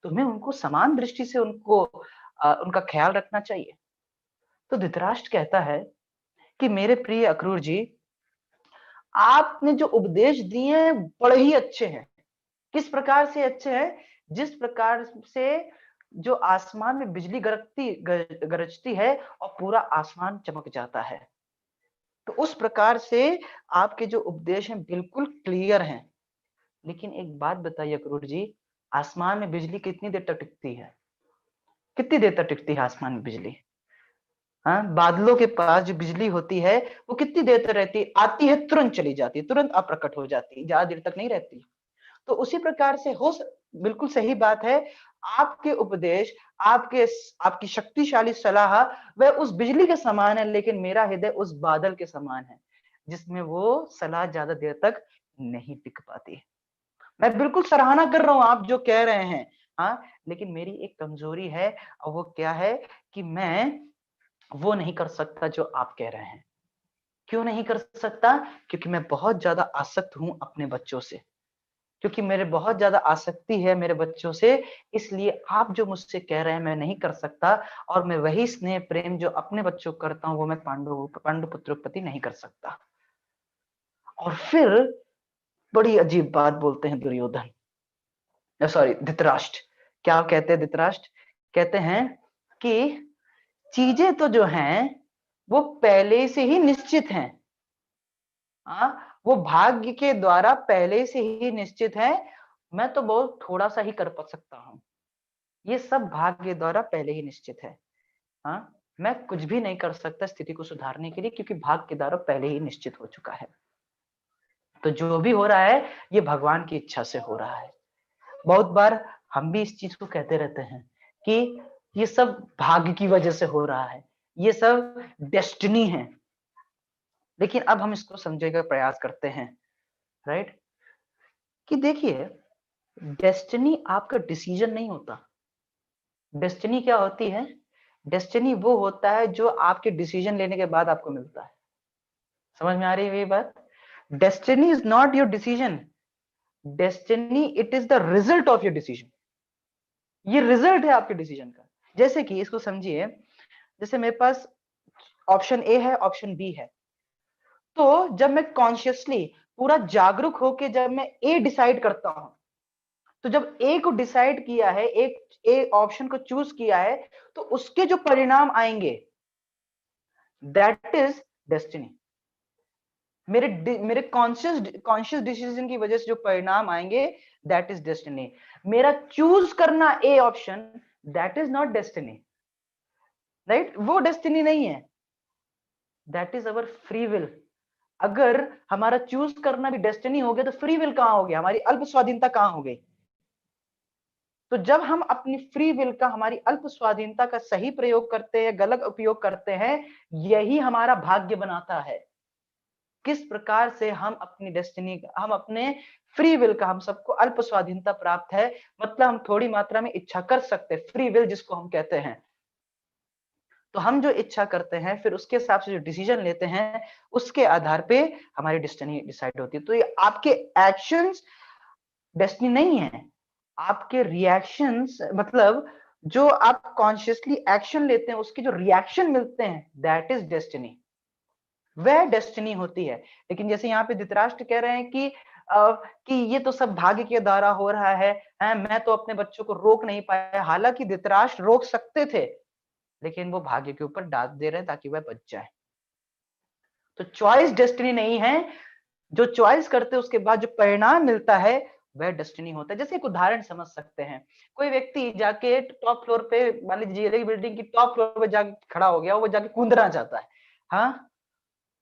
तुम्हें उनको समान दृष्टि से उनका ख्याल रखना चाहिए। तो धृतराष्ट्र कहता है कि मेरे प्रिय अक्रूर जी, आपने जो उपदेश दिए हैं बड़े ही अच्छे हैं। किस प्रकार से अच्छे हैं? जिस प्रकार से जो आसमान में बिजली गरजती है और पूरा आसमान चमक जाता है, तो उस प्रकार से आपके जो उपदेश हैं बिल्कुल क्लियर हैं। लेकिन एक बात बताइए क्रूर जी, आसमान में बिजली कितनी देर तक टिकती है? कितनी देर तक टिकती है आसमान में बिजली? हाँ, बादलों के पास जो बिजली होती है वो कितनी देर तक रहती है? आती है तुरंत चली जाती है, तुरंत अप्रकट हो जाती है, ज्यादा देर तक नहीं रहती। तो उसी प्रकार से बिल्कुल सही बात है। आपके उपदेश, आपकी शक्तिशाली सलाह वह उस बिजली के समान है, लेकिन मेरा हृदय उस बादल के समान है जिसमें वो सलाह ज्यादा देर तक नहीं टिक पाती। मैं बिल्कुल सराहना कर रहा हूं आप जो कह रहे हैं। हाँ, लेकिन मेरी एक कमजोरी है, और वो क्या है कि मैं वो नहीं कर सकता जो आप कह रहे हैं। क्यों नहीं कर सकता? क्योंकि मैं बहुत ज्यादा आसक्त हूं अपने बच्चों से, क्योंकि मेरे बहुत ज्यादा आसक्ति है मेरे बच्चों से, इसलिए आप जो मुझसे कह रहे हैं मैं नहीं कर सकता। और मैं वही स्नेह प्रेम जो अपने बच्चों को करता हूँ वो मैं पांडु पुत्रों के प्रति नहीं कर सकता। और फिर बड़ी अजीब बात बोलते हैं दुर्योधन, सॉरी धृतराष्ट्र। क्या कहते हैं धृतराष्ट्र? कहते हैं कि चीजें तो जो हैं वो पहले से ही निश्चित हैं। हाँ, वो भाग्य के द्वारा पहले से ही निश्चित है। मैं तो बहुत थोड़ा सा ही कर पा सकता हूँ, ये सब भाग्य द्वारा पहले ही निश्चित है। हाँ, मैं कुछ भी नहीं कर सकता स्थिति को सुधारने के लिए, क्योंकि भाग्य के द्वारा पहले ही निश्चित हो चुका है। तो जो भी हो रहा है ये भगवान की इच्छा से हो रहा है। बहुत बार हम भी इस चीज को कहते रहते हैं कि ये सब भाग्य की वजह से हो रहा है, ये सब डेस्टिनी है। लेकिन अब हम इसको समझने का प्रयास करते हैं, राइट? कि देखिए, डेस्टिनी आपका डिसीजन नहीं होता। डेस्टिनी क्या होती है? डेस्टिनी वो होता है जो आपके डिसीजन लेने के बाद आपको मिलता है। समझ में आ रही है ये बात? Destiny is not your decision, destiny it is the result of your decision. ये रिजल्ट है आपके डिसीजन का। जैसे कि इसको समझिए, जैसे मेरे पास ऑप्शन ए है, ऑप्शन बी है। तो जब मैं कॉन्शियसली पूरा जागरूक होके जब मैं ए डिसाइड करता हूं, तो जब ए को डिसाइड किया है, एक ए ऑप्शन को चूज किया है, तो उसके जो परिणाम आएंगे दैट इज डेस्टिनी। मेरे कॉन्शियस डिसीजन की वजह से जो परिणाम आएंगे दैट इज डेस्टिनी। मेरा चूज करना A option that is not destiny, right? वो डेस्टिनी नहीं है, that is our free will. अगर हमारा चूज करना भी डेस्टिनी हो गया तो फ्री विल कहां हो गया? हमारी अल्प स्वाधीनता कहां हो गई? तो जब हम अपनी फ्री विल का, हमारी अल्प स्वाधीनता का सही प्रयोग करते हैं, गलत उपयोग करते हैं, यही हमारा भाग्य बनाता है। किस प्रकार से हम अपनी डेस्टिनी, हम अपने फ्री विल का, हम सबको अल्प स्वाधीनता प्राप्त है, मतलब हम थोड़ी मात्रा में इच्छा कर सकते हैं, फ्री विल जिसको हम कहते हैं। तो हम जो इच्छा करते हैं फिर उसके हिसाब से जो डिसीजन लेते हैं, उसके आधार पे हमारी डेस्टिनी डिसाइड होती है। तो ये आपके एक्शंस डेस्टिनी नहीं है, आपके रिएक्शंस, मतलब जो आप कॉन्शियसली एक्शन लेते हैं उसके जो रिएक्शन मिलते हैं दैट इज डेस्टिनी, वह डेस्टिनी होती है। लेकिन जैसे यहाँ पे धृतराष्ट्र कह रहे हैं कि ये तो सब भाग्य के द्वारा हो रहा है, मैं तो अपने बच्चों को रोक नहीं पाया। हालांकि धृतराष्ट्र रोक सकते थे, लेकिन वो भाग्य के ऊपर डाल दे रहे हैं ताकि वह बच जाए। तो चॉइस डेस्टिनी नहीं है, जो चॉइस करते हैं उसके बाद जो परिणाम मिलता है वह डेस्टिनी होता है। जैसे एक उदाहरण समझ सकते हैं, कोई व्यक्ति जाके टॉप फ्लोर पे, मान लीजिए बिल्डिंग की टॉप फ्लोर पे जाके खड़ा हो गया, वो जाके कूदना चाहता है। हाँ,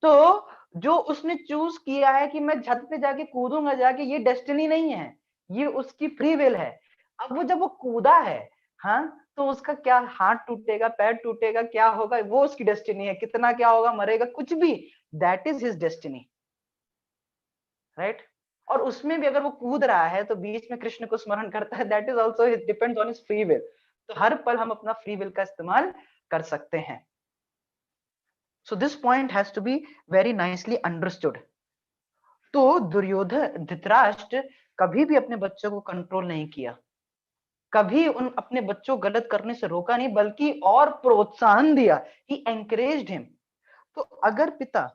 तो जो उसने चूज किया है कि मैं छत पे जाके कूदूंगा जाके, ये डेस्टिनी नहीं है, ये उसकी फ्री विल है। अब वो जब वो कूदा है, हाँ, तो उसका क्या हाथ टूटेगा, पैर टूटेगा, क्या होगा, वो उसकी डेस्टिनी है। कितना क्या होगा, मरेगा, कुछ भी, that is his destiny, right? और उसमें भी अगर वो कूद रहा है तो बीच में कृष्ण को स्मरण करता है, that is also depends on his free will. तो हर पल हम अपना फ्री विल का इस्तेमाल कर सकते हैं। So this point has to be very nicely understood. तो दुर्योधन, धृतराष्ट्र कभी भी अपने बच्चों को कंट्रोल नहीं किया, कभी उन अपने बच्चों को गलत करने से रोका नहीं, बल्कि और प्रोत्साहन दिया, ही एनकरेज्ड हिम। तो अगर पिता,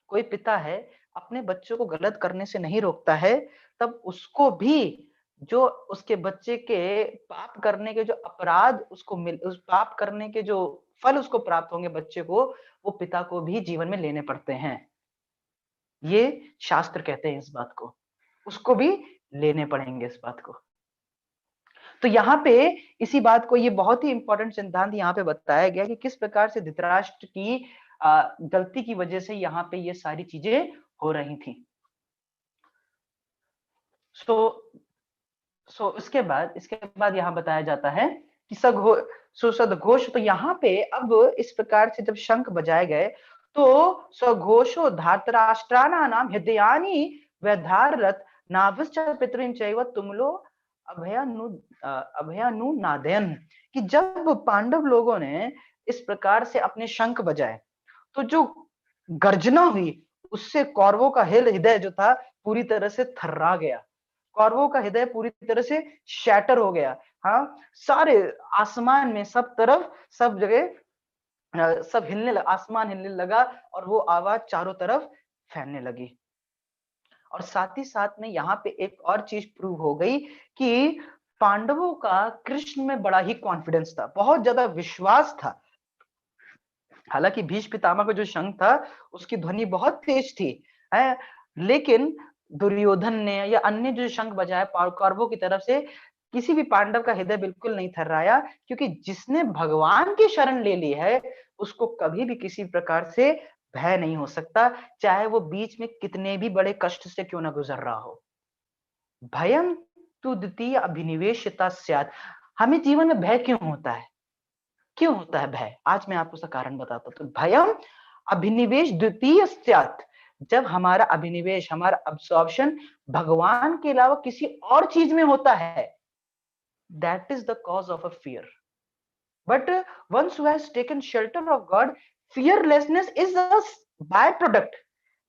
कोई पिता है अपने बच्चों को गलत करने से नहीं रोकता है, तब उसको भी जो उसके बच्चे के पाप करने के जो अपराध उसको उस पाप करने के जो फल उसको प्राप्त होंगे बच्चे को, वो पिता को भी जीवन में लेने पड़ते हैं। ये शास्त्र कहते हैं इस बात को। उसको भी लेने पड़ेंगे इस बात को। तो यहाँ पे इसी बात को, ये बहुत ही इंपॉर्टेंट सिद्धांत यहाँ पे बताया गया कि किस प्रकार से धृतराष्ट्र की गलती की वजह से यहाँ पे ये सारी चीजें हो रही थी। सो इसके बाद यहाँ बताया जाता है कि सदघोष। तो यहाँ पे अब इस प्रकार से जब शंख बजाए गए तो सघोषो धातराष्ट्राना नाम हृदयानि व्यधारत नाभश्च पितृन चैव तुमलो अभयानु नादयन। कि जब पांडव लोगों ने इस प्रकार से अपने शंख बजाए तो जो गर्जना हुई उससे कौरवों का हृदय जो था पूरी तरह से थर्रा गया। कौरवों का हृदय पूरी तरह से शैटर हो गया। हाँ, सारे आसमान में सब तरफ सब जगह सब हिलने लगा, आसमान हिलने लगा और वो आवाज चारों तरफ फैलने लगी। और साथ ही साथ में यहाँ पे एक और चीज प्रूव हो गई कि पांडवों का कृष्ण में बड़ा ही कॉन्फिडेंस था, बहुत ज्यादा विश्वास था। हालांकि भीष्म पितामह का जो शंख था उसकी ध्वनि बहुत तेज थी है, लेकिन दुर्योधन ने या अन्य जो शंख बजाए कौरवों की तरफ से, किसी भी पांडव का हृदय बिल्कुल नहीं थर्राया, क्योंकि जिसने भगवान की शरण ले ली है उसको कभी भी किसी प्रकार से भय नहीं हो सकता, चाहे वो बीच में कितने भी बड़े कष्ट से क्यों ना गुजर रहा हो। भयम तु द्वितीय अभिनिवेशिता स्यात्। हमें जीवन में भय क्यों होता है? क्यों होता है भय? आज मैं आपको उसका कारण बताता हूं। तो भयम अभिनिवेश द्वितीय स्यात्। जब हमारा अभिनिवेश, हमारा अब्सॉर्प्शन भगवान के अलावा किसी और चीज में होता है, that is the cause of a fear. But ones who has taken shelter of God, fearlessness is a by product.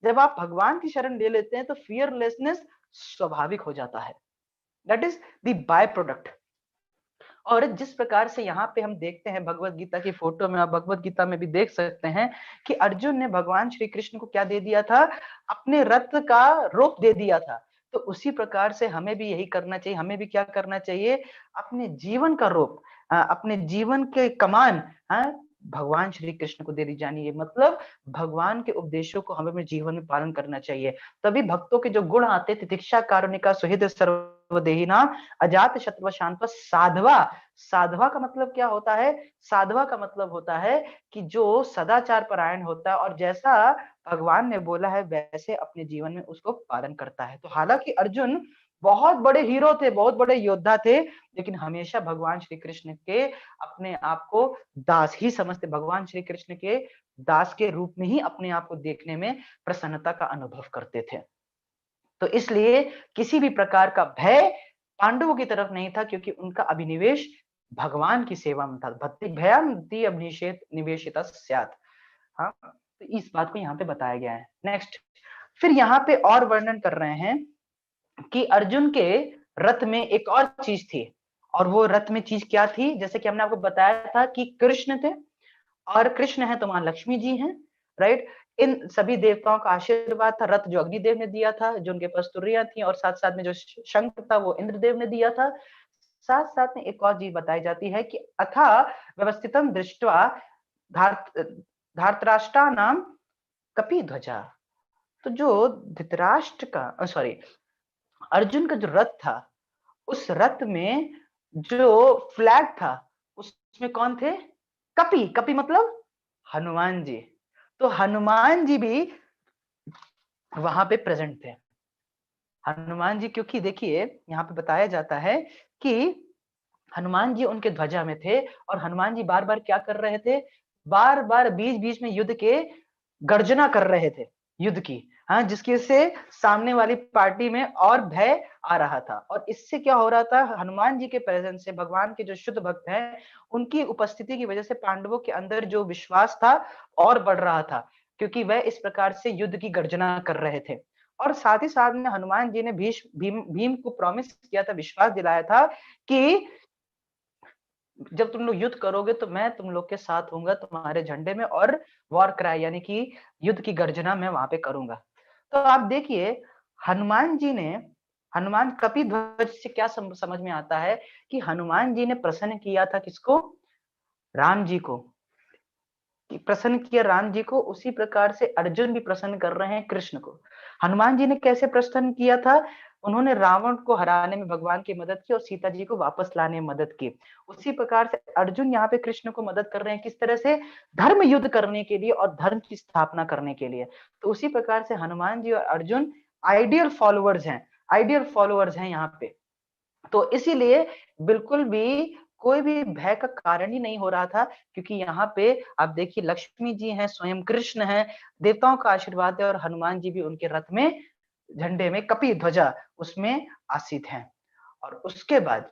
जब आप भगवान की शरण ले लेते हैं तो फियरलेसनेस स्वाभाविक हो जाता है। That is the by product. और जिस प्रकार से यहाँ पे हम देखते हैं भगवत गीता की फोटो में, आप भगवत गीता में भी देख सकते हैं कि अर्जुन ने भगवान श्री कृष्ण को क्या दे दिया था? अपने रथ का रोप दे दिया था। तो उसी प्रकार से हमें भी यही करना चाहिए। हमें भी क्या करना चाहिए? अपने जीवन का रोप, अपने जीवन के कमान भगवान श्री कृष्ण को दे दी जानी है। मतलब भगवान के उपदेशों को हमें अपने जीवन में पालन करना चाहिए। तभी भक्तों के जो गुण आते, तितिक्षा कारुणिका सुहृद सर्वदेहिना अजात शत्रु शांत साधवा। साधवा का मतलब क्या होता है? साधवा का मतलब होता है कि जो सदाचार परायण होता है और जैसा भगवान ने बोला है वैसे अपने जीवन में उसको पालन करता है। तो हालांकि अर्जुन बहुत बड़े हीरो थे, बहुत बड़े योद्धा थे, लेकिन हमेशा भगवान श्री कृष्ण के अपने आप को दास ही समझते, भगवान श्री कृष्ण के दास के रूप में ही अपने आप को देखने में प्रसन्नता का अनुभव करते थे। तो इसलिए किसी भी प्रकार का भय पांडवों की तरफ नहीं था, क्योंकि उनका अभिनिवेश भगवान की सेवा में था। भक्ति भयम निवेशिता स्यात्। हाँ, तो इस बात को यहाँ पे बताया गया है। नेक्स्ट, फिर यहाँ पे और वर्णन कर रहे हैं कि अर्जुन के रथ में एक और चीज थी। और वो रथ में चीज क्या थी? जैसे कि हमने आपको बताया था कि कृष्ण थे, और कृष्ण है तो वहां लक्ष्मी जी हैं, राइट। इन सभी देवताओं का आशीर्वाद था। रथ जो अग्निदेव ने दिया था, जो उनके पास तुरियां थी, और साथ साथ में जो शंख था वो इंद्रदेव ने दिया था। साथ साथ में एक और चीज बताई जाती है कि अथा व्यवस्थितम दृष्टवा धार्तराष्ट्रा नाम कपि ध्वजा। तो जो धृतराष्ट्र का, सॉरी, अर्जुन का जो रथ था, उस रथ में जो फ्लैग था उसमें कौन थे? कपि। कपि मतलब हनुमान जी। तो हनुमान जी भी वहां पे प्रेजेंट थे। हनुमान जी, क्योंकि देखिए यहाँ पे बताया जाता है कि हनुमान जी उनके ध्वजा में थे, और हनुमान जी बार बार क्या कर रहे थे? बार बार बीच बीच में युद्ध के गर्जना कर रहे थे, युद्ध की। हाँ, जिसकी से सामने वाली पार्टी में और भय आ रहा था। और इससे क्या हो रहा था? हनुमान जी के प्रेजेंस से, भगवान के जो शुद्ध भक्त हैं उनकी उपस्थिति की वजह से पांडवों के अंदर जो विश्वास था और बढ़ रहा था, क्योंकि वह इस प्रकार से युद्ध की गर्जना कर रहे थे। और साथ ही साथ में हनुमान जी ने भीम को प्रॉमिस किया था, विश्वास दिलाया था कि जब तुम लोग युद्ध करोगे तो मैं तुम लोग के साथ होऊंगा तुम्हारे झंडे में, और वॉर क्राई यानी कि युद्ध की गर्जना मैं वहां पे करूंगा। तो आप देखिए हनुमान जी ने, हनुमान कपिध्वज से क्या समझ में आता है कि हनुमान जी ने प्रसन्न किया था किसको, राम जी को, प्रसन्न किया राम जी को, उसी प्रकार से अर्जुन भी प्रसन्न कर रहे हैं कृष्ण को। हनुमान जी ने कैसे प्रसन्न किया था, उन्होंने रावण को हराने में भगवान की मदद की और सीता जी को वापस लाने में मदद की। उसी प्रकार से अर्जुन यहाँ पे कृष्ण को मदद कर रहे हैं, किस तरह से, धर्म युद्ध करने के लिए और धर्म की स्थापना करने के लिए। तो उसी प्रकार से हनुमान जी और अर्जुन आइडियल फॉलोअर्स हैं, आइडियल फॉलोअर्स हैं यहाँ पे। तो इसीलिए बिल्कुल भी कोई भी भय का कारण ही नहीं हो रहा था, क्योंकि यहाँ पे आप देखिए लक्ष्मी जी हैं, स्वयं कृष्ण हैं, देवताओं का आशीर्वाद है और हनुमान जी भी उनके रथ में, झंडे में, कपि ध्वजा उसमें आसीत हैं। और उसके बाद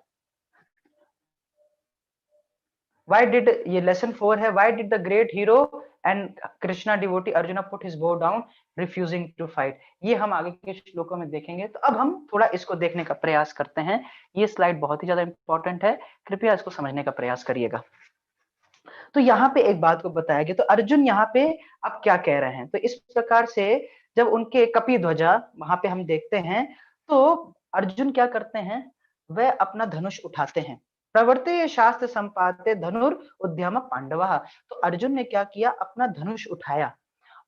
why did, ये लेसन 4 है, why did the great hero and Krishna devotee Arjuna put his bow down refusing to fight। ये हम आगे के श्लोकों में देखेंगे। तो अब हम थोड़ा इसको देखने का प्रयास करते हैं। ये स्लाइड बहुत ही ज्यादा इंपॉर्टेंट है, कृपया इसको समझने का प्रयास करिएगा। तो यहाँ पे एक बात को बताया गया, तो अर्जुन यहाँ पे अब क्या कह रहे हैं, तो इस प्रकार से जब उनके कपि ध्वजा वहां पे हम देखते हैं, तो अर्जुन क्या करते हैं, वह अपना धनुष उठाते हैं। प्रवर्ते शास्त्र संपाते धनुर उद्यम पांडवा। तो अर्जुन ने क्या किया, अपना धनुष उठाया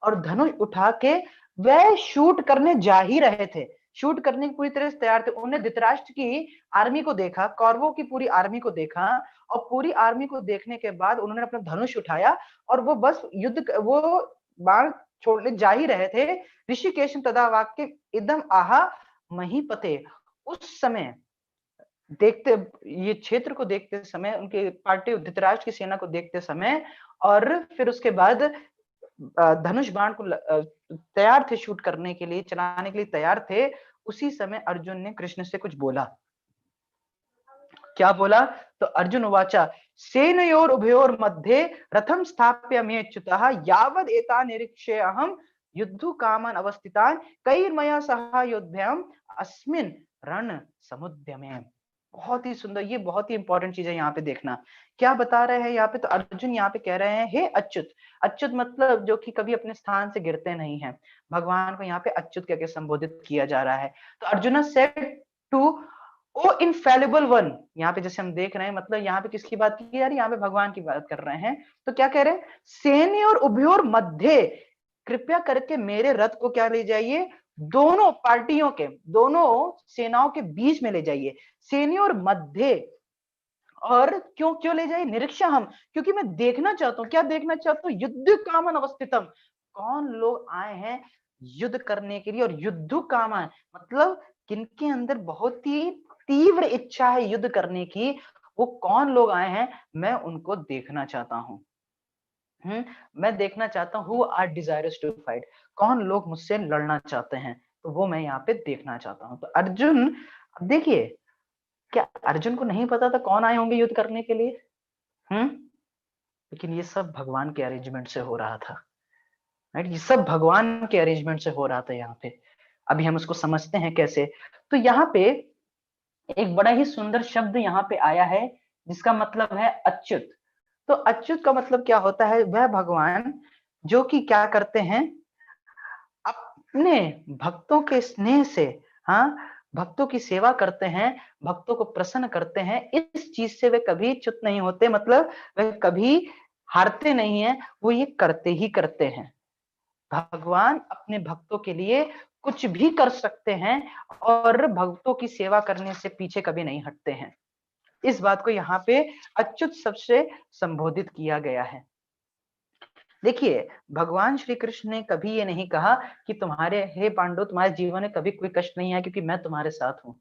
और धनुष उठा के वह शूट करने जा ही रहे थे, शूट करने की पूरी तरह से तैयार थे। उन्होंने धृतराष्ट्र की आर्मी को देखा, कौरवों की पूरी आर्मी को देखा, और पूरी आर्मी को देखने के बाद उन्होंने अपना धनुष उठाया और वो बस वो बाण छोड़ने जा ही रहे थे। ऋषिकेश तदा वाक्य इदम आहा महीपते। उस समय देखते, ये क्षेत्र को देखते समय, उनके पार्टी धृतराष्ट्र की सेना को देखते समय, और फिर उसके बाद धनुष बाण को तैयार थे शूट करने के लिए, चलाने के लिए तैयार थे। उसी समय अर्जुन ने कृष्ण से कुछ बोला। क्या बोला, तो अर्जुन उवाचा सेनयोर उभयोर मध्ये रथम स्थाप्य मेच्युतः यावद एता निरीक्षे अहम युद्धु कामान अवस्थितान कैर्मया सह योद्धयम अस्मिन रण समुद्यमे। बहुत ही सुंदर, ये बहुत ही इंपॉर्टेंट चीज है यहाँ पे देखना। क्या बता रहे हैं यहाँ पे, तो अर्जुन यहाँ पे कह रहे हैं हे अच्युत। अच्युत मतलब जो कि कभी अपने स्थान से गिरते नहीं है, भगवान को यहाँ पे अच्युत कहकर संबोधित किया जा रहा है। तो Arjuna said to O infallible one, यहाँ पे जैसे हम देख रहे हैं, मतलब यहाँ पे किसकी बात की जा रही है, यहाँ पे भगवान की बात कर रहे हैं। तो क्या कह रहे हैं, सेने और उभयोर मध्य, कृपया करके मेरे रथ को क्या ले जाइए, दोनों पार्टियों के, दोनों सेनाओं के बीच में ले जाइए, सेने और मध्य। और क्यों क्यों ले जाइए, निरीक्षा हम, क्योंकि मैं देखना चाहता हूं, क्या देखना चाहता हूं, युद्ध कामन अवस्थितम, कौन लोग आए हैं युद्ध करने के लिए, और युद्ध कामन मतलब किनके अंदर बहुत ही तीव्र इच्छा है युद्ध करने की, वो कौन लोग आए हैं, मैं उनको देखना चाहता हूं। मैं देखना चाहता हूं who are desirous to fight, कौन लोग मुझसे लड़ना चाहते हैं, तो वो मैं यहाँ पे देखना चाहता हूं। तो अर्जुन, अब देखिए, क्या अर्जुन को नहीं पता था कौन आए होंगे युद्ध करने के लिए? लेकिन ये सब भगवान के अरेंजमेंट से हो रहा था, राइट, ये सब भगवान के अरेंजमेंट से हो रहा था यहाँ पे। अभी हम उसको समझते हैं कैसे। तो यहाँ पे एक बड़ा ही सुंदर शब्द यहाँ पे आया है, जिसका मतलब है अच्युत। तो अच्युत का मतलब क्या होता है, वह भगवान जो कि क्या करते हैं, अपने भक्तों के स्नेह से, हाँ, भक्तों की सेवा करते हैं, भक्तों को प्रसन्न करते हैं, इस चीज से वे कभी च्युत नहीं होते, मतलब वे कभी हारते नहीं है, वो ये करते ही करते हैं। भगवान अपने भक्तों के लिए कुछ भी कर सकते हैं और भक्तों की सेवा करने से पीछे कभी नहीं हटते हैं। इस बात को यहाँ पे अच्युत शब्द से संबोधित किया गया है। देखिए, भगवान श्री कृष्ण ने कभी ये नहीं कहा कि तुम्हारे, हे पांडव, तुम्हारे जीवन में कभी कोई कष्ट नहीं आया क्योंकि मैं तुम्हारे साथ हूँ।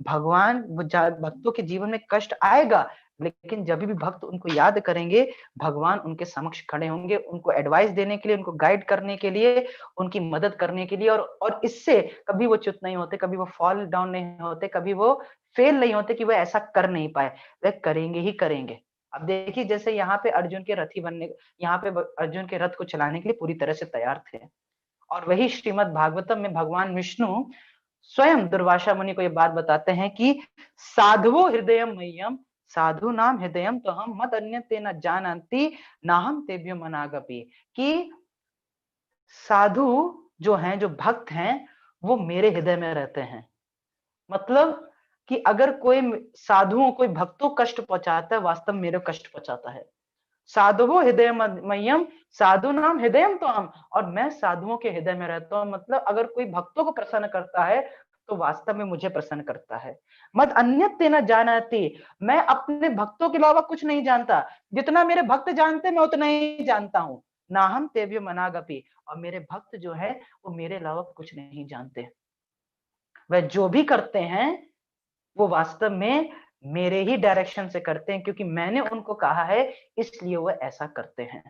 भगवान भक्तों के जीवन में कष्ट आएगा, लेकिन जब भी भक्त उनको याद करेंगे, भगवान उनके समक्ष खड़े होंगे, उनको एडवाइस देने के लिए, उनको गाइड करने के लिए, उनकी मदद करने के लिए, और इससे कभी वो च्युत नहीं होते, कभी वो फॉल डाउन नहीं होते, कभी वो फेल नहीं होते कि वो ऐसा कर नहीं पाए, वह करेंगे ही करेंगे। अब देखिए, जैसे यहाँ पे अर्जुन के रथी बनने, यहाँ पे अर्जुन के रथ को चलाने के लिए पूरी तरह से तैयार थे। और वही श्रीमद् भागवतम में भगवान विष्णु स्वयं दुर्वासा मुनि को ये बात बताते हैं कि साधुवो हृदयम मह्यम, साधु नाम हृदयम तो हम मत अन्य तेना जानती ना हम तेभ्यो मनागपि, कि साधु जो हैं, जो भक्त हैं, वो मेरे हृदय में रहते हैं। मतलब कि अगर कोई साधुओं, कोई भक्तों को कष्ट पहुँचाता है, वास्तव में मेरे को कष्ट पहुँचाता है। साधुवो हृदय मय्यम, साधु नाम हृदयम तो हम, और मैं साधुओं के हृदय में रहता हूँ। मतलब अगर कोई भक्तों को प्रसन्न करता है तो वास्तव में मुझे प्रसन्न करता है। मत अन्यत्ते न जानाति, मैं अपने भक्तों के अलावा कुछ नहीं जानता। जितना मेरे भक्त जानते मैं उतना ही जानता हूँ। ना हम तेव्य मनागपि, और मेरे भक्त जो है वो मेरे अलावा कुछ नहीं जानते। वह जो भी करते हैं वो वास्तव में मेरे ही डायरेक्शन से करते हैं, क्योंकि मैंने उनको कहा है, इसलिए वो ऐसा करते हैं।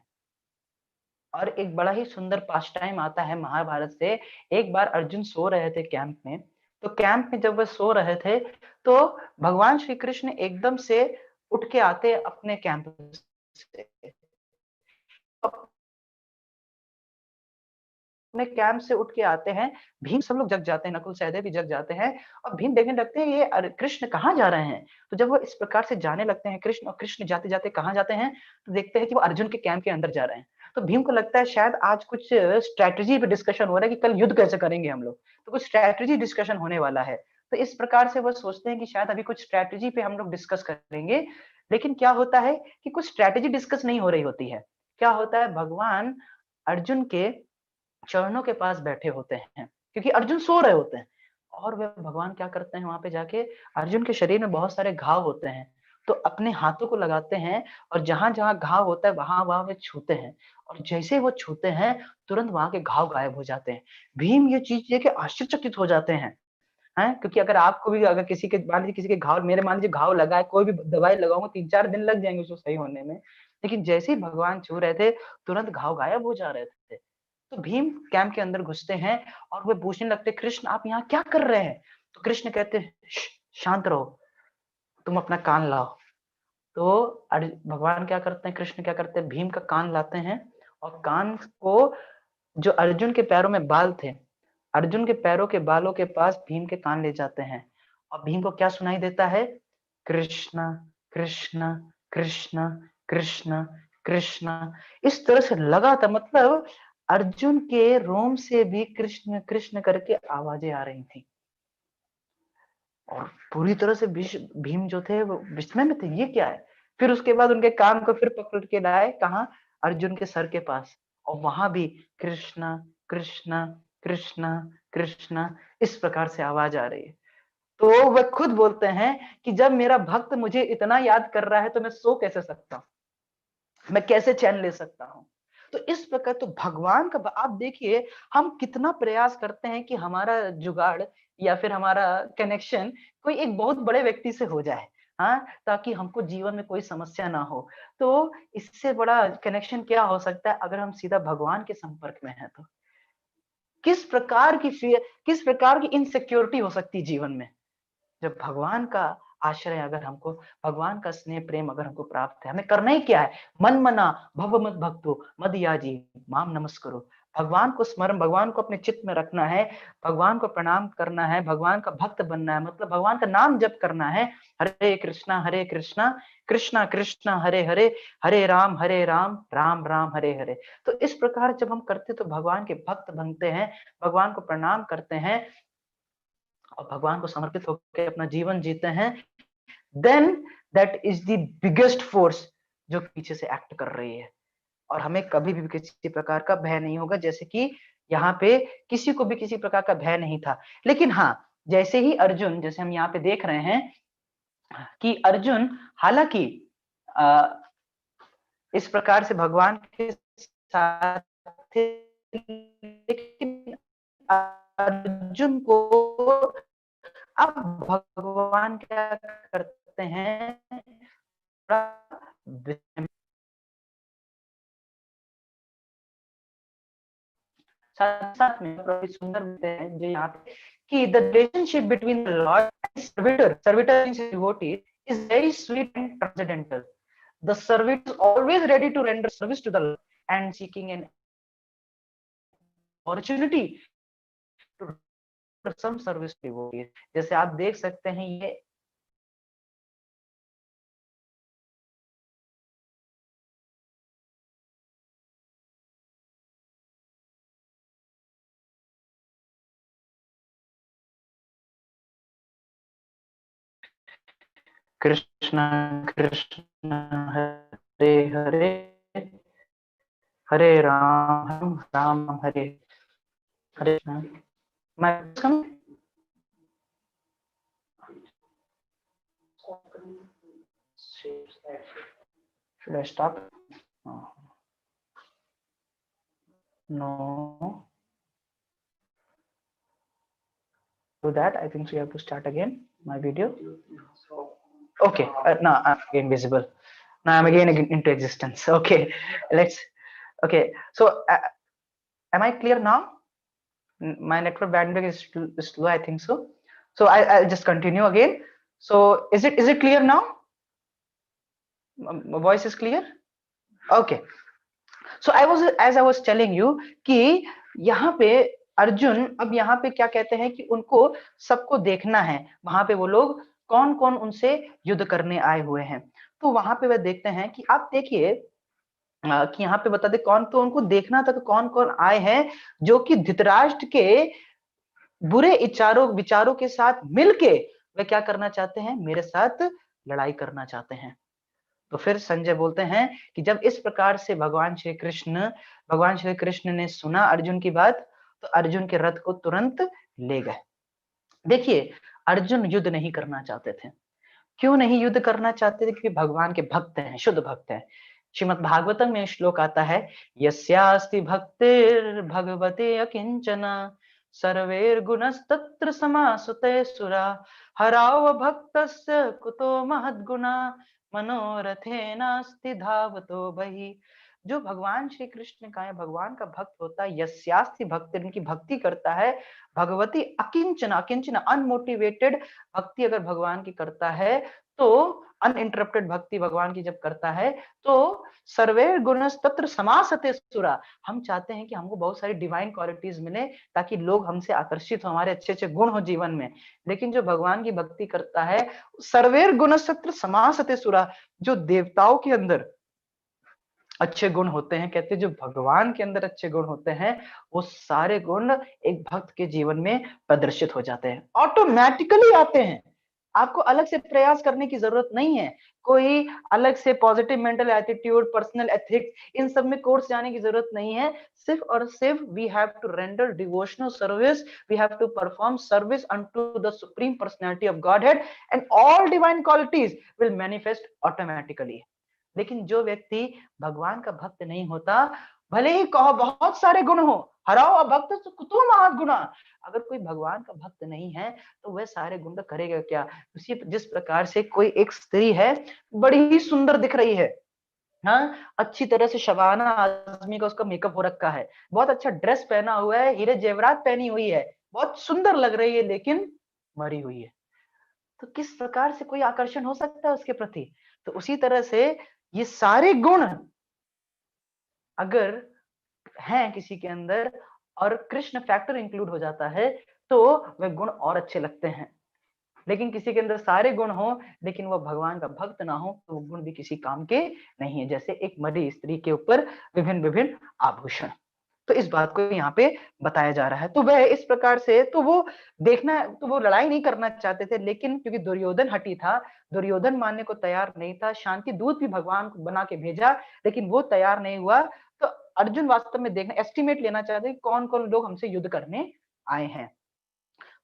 और एक बड़ा ही सुंदर पास टाइम आता है महाभारत से। एक बार अर्जुन सो रहे थे कैंप में, तो कैंप में जब वह सो रहे थे तो भगवान श्री कृष्ण एकदम से उठ के आते अपने कैंप से, अपने कैंप से उठ के आते हैं। भीम, सब लोग जग जाते हैं, नकुल सहदेव भी जग जाते हैं, और भीम देखने लगते हैं ये कृष्ण कहाँ जा रहे हैं। तो जब वो इस प्रकार से जाने लगते हैं कृष्ण, और कृष्ण जाते जाते कहाँ जाते हैं, तो देखते हैं कि वो अर्जुन के कैंप के अंदर जा रहे हैं। तो भीम को लगता है शायद आज कुछ स्ट्रेटेजी पे डिस्कशन हो रहा है कि कल युद्ध कैसे करेंगे हम लोग, तो कुछ स्ट्रेटेजी डिस्कशन होने वाला है। तो इस प्रकार से वो सोचते हैं कि शायद अभी कुछ स्ट्रेटेजी पे हम लोग डिस्कस करेंगे। लेकिन क्या होता है कि कुछ स्ट्रेटेजी डिस्कस नहीं हो रही होती है। क्या होता है, भगवान अर्जुन के चरणों के पास बैठे होते हैं, क्योंकि अर्जुन सो रहे होते हैं। और वे भगवान क्या करते हैं, वहां पे जाके अर्जुन के शरीर में बहुत सारे घाव होते हैं, तो अपने हाथों को लगाते हैं, और जहां जहां घाव होता है वहां वहां वे छूते हैं। और जैसे वो छूते हैं तुरंत वहां के घाव गायब हो जाते हैं। भीम ये चीज देख के आश्चर्यचकित हो जाते हैं। हैं, क्योंकि अगर आपको भी, अगर किसी के, मान लीजिए किसी के घाव, मेरे मान लीजिए घाव लगा है, कोई भी दवाई लगाऊंगा 3-4 दिन लग जाएंगे उसको सही होने में। लेकिन जैसे ही भगवान छू रहे थे तुरंत घाव गायब हो जा रहे थे। तो भीम कैंप के अंदर घुसते हैं, और वे पूछने लगते, कृष्ण आप यहाँ क्या कर रहे हैं। तो कृष्ण कहते हैं, शांत रहो, तुम अपना कान लाओ। तो भगवान क्या करते हैं, कृष्ण क्या करते हैं, भीम का कान लाते हैं, और कान को, जो अर्जुन के पैरों में बाल थे, अर्जुन के पैरों के बालों के पास भीम के कान ले जाते हैं। और भीम को क्या सुनाई देता है, कृष्णा कृष्णा कृष्णा कृष्णा कृष्णा। इस तरह से लगातार, मतलब अर्जुन के रोम से भी कृष्ण कृष्ण करके आवाजें आ रही थी। और पूरी तरह से भीम जो थे वो विस्मय में थे, ये क्या है। फिर उसके बाद उनके कान को फिर पकड़ के लाए, कहा, अर्जुन के सर के पास, और वहां भी कृष्णा कृष्णा कृष्णा कृष्णा, इस प्रकार से आवाज आ रही है। तो वह खुद बोलते हैं कि जब मेरा भक्त मुझे इतना याद कर रहा है तो मैं सो कैसे सकता हूँ, मैं कैसे चैन ले सकता हूँ। तो इस प्रकार तो भगवान का, आप देखिए हम कितना प्रयास करते हैं कि हमारा जुगाड़ या फिर हमारा कनेक्शन कोई एक बहुत बड़े व्यक्ति से हो जाए, हाँ, ताकि हमको जीवन में कोई समस्या ना हो। तो इससे बड़ा कनेक्शन क्या हो सकता है अगर हम सीधा भगवान के संपर्क में हैं तो। किस प्रकार की फियर, किस प्रकार की इनसिक्योरिटी हो सकती है जीवन में, जब भगवान का आश्रय, अगर हमको भगवान का स्नेह प्रेम अगर हमको प्राप्त है। हमें करना ही क्या है, मन मना भव मत भक्तो मद याजी माम नमस्करो। भगवान को स्मरण, भगवान को अपने चित्त में रखना है, भगवान को प्रणाम करना है, भगवान का भक्त बनना है, मतलब भगवान का नाम जप करना है। हरे कृष्णा कृष्णा कृष्णा हरे हरे, हरे राम राम राम हरे हरे। तो इस प्रकार जब हम करते तो भगवान के भक्त बनते हैं, भगवान को प्रणाम करते हैं, और भगवान को समर्पित होकर अपना जीवन जीते हैं, then that is the biggest force जो पीछे से एक्ट कर रही है। और हमें कभी भी किसी प्रकार का भय नहीं होगा, जैसे कि यहाँ पे किसी को भी किसी प्रकार का भय नहीं था। लेकिन हाँ, जैसे ही अर्जुन, जैसे हम यहाँ पे देख रहे हैं कि अर्जुन, हालांकि इस प्रकार से भगवान के साथ थे, लेकिन अर्जुन को अब भगवान क्या करते हैं, साथ साथ में काफी सुंदर होते हैं जो यहाँ पे, कि the relationship between the Lord and servitor, servitor means devotee, is very sweet and transcendental. The servant is always ready to render service to the Lord and seeking an opportunity to some service to devotees. जैसे आप देख सकते हैं ये कृष्ण कृष्ण हरे हरे, हरे राम राम हरे हरे। मैं should I stop? No. Do that. I think so. You have to start again my video. Okay. Now I'm again visible. Now I'm again into existence. Okay. Let's. Okay. So am I clear now? My network bandwidth is slow. I think so. So I'll just continue again. So is it clear now? My voice is clear. Okay. So I was telling you कि यहाँ पे अर्जुन अब यहाँ पे क्या कहते हैं कि उनको सबको देखना है, वहां पे वो लोग कौन कौन उनसे युद्ध करने आए हुए हैं। तो वहां पे वह देखते हैं कि आप देखिए कि यहाँ पे बता दे कौन, तो उनको देखना था कि कौन कौन आए हैं जो कि धृतराष्ट्र के बुरे विचारों विचारों के साथ मिलके वे क्या करना चाहते हैं, मेरे साथ लड़ाई करना चाहते हैं। तो फिर संजय बोलते हैं कि जब इस प्रकार से भगवान श्री कृष्ण ने सुना अर्जुन की बात, तो अर्जुन के रथ को तुरंत ले गए। देखिए अर्जुन युद्ध नहीं करना चाहते थे। क्यों नहीं युद्ध करना चाहते थे? क्योंकि भगवान के भक्त हैं, शुद्ध भक्त हैं। श्रीमद् भागवतम में श्लोक आता है, यस्यास्ति भक्तिर् भगवते अकिंचना सर्वैर्गुणस्तत्र समासुते सुरा हराव भक्तस्य कुतो महद्गुणा मनोरथेनास्ति धावतो बहि। जो भगवान श्री कृष्ण का है, भगवान का भक्त होता है, यस्यास्ति भक्ति, इनकी भक्ति करता है, भगवती अकिंचना, अकिंचना अनमोटिवेटेड भक्ति अगर भगवान की करता है, तो अनइंटरप्टेड भक्ति भगवान की जब करता है, तो सर्वे गुणस्तत्र समासते सुरा। हम चाहते हैं कि हमको बहुत सारी डिवाइन क्वालिटीज मिले ताकि लोग हमसे आकर्षित हो, हमारे अच्छे अच्छे गुण हो जीवन में। लेकिन जो भगवान की भक्ति करता है, सर्वेर गुणस्तत्र समासते सुरा, जो देवताओं के अंदर अच्छे गुण होते हैं, कहते हैं जो भगवान के अंदर अच्छे गुण होते हैं, वो सारे गुण एक भक्त के जीवन में प्रदर्शित हो जाते हैं, ऑटोमेटिकली आते हैं। आपको अलग से प्रयास करने की जरूरत नहीं है, कोई अलग से positive mental attitude, personal ethics, इन सब में कोर्स जाने की जरूरत नहीं है। सिर्फ और सिर्फ we have to render devotional service, we have to perform service unto the supreme personality of Godhead and all divine qualities will manifest automatically. लेकिन जो व्यक्ति भगवान का भक्त नहीं होता, भले ही कहो बहुत सारे गुण हो, हराओ अभक्त कुतो महत् गुणा, अगर कोई भगवान का भक्त नहीं है तो वह सारे गुण करेगा क्या? उसी जिस प्रकार से कोई एक स्त्री है, बड़ी ही सुंदर दिख रही है, हाँ, अच्छी तरह से शबाना आजमी का उसका मेकअप हो रखा है, बहुत अच्छा ड्रेस पहना हुआ है, हीरे जेवरात पहनी हुई है, बहुत सुंदर लग रही है, लेकिन मरी हुई है। तो किस प्रकार से कोई आकर्षण हो सकता है उसके प्रति? तो उसी तरह से ये सारे गुण अगर हैं किसी के अंदर और कृष्ण फैक्टर इंक्लूड हो जाता है, तो वह गुण और अच्छे लगते हैं। लेकिन किसी के अंदर सारे गुण हो लेकिन वो भगवान का भक्त ना हो, तो वो गुण भी किसी काम के नहीं है। जैसे एक मरी स्त्री के ऊपर विभिन्न विभिन्न आभूषण, तो इस बात को यहाँ पे बताया जा रहा है। तो वह इस प्रकार से, तो वो देखना, तो वो लड़ाई नहीं करना चाहते थे, लेकिन क्योंकि दुर्योधन हठी था, दुर्योधन मानने को तैयार नहीं था, शांति दूत भी भगवान को बना के भेजा, लेकिन वो तैयार नहीं हुआ। तो अर्जुन वास्तव में देखना, एस्टिमेट लेना चाहते हैं कौन कौन लोग हमसे युद्ध करने आए हैं।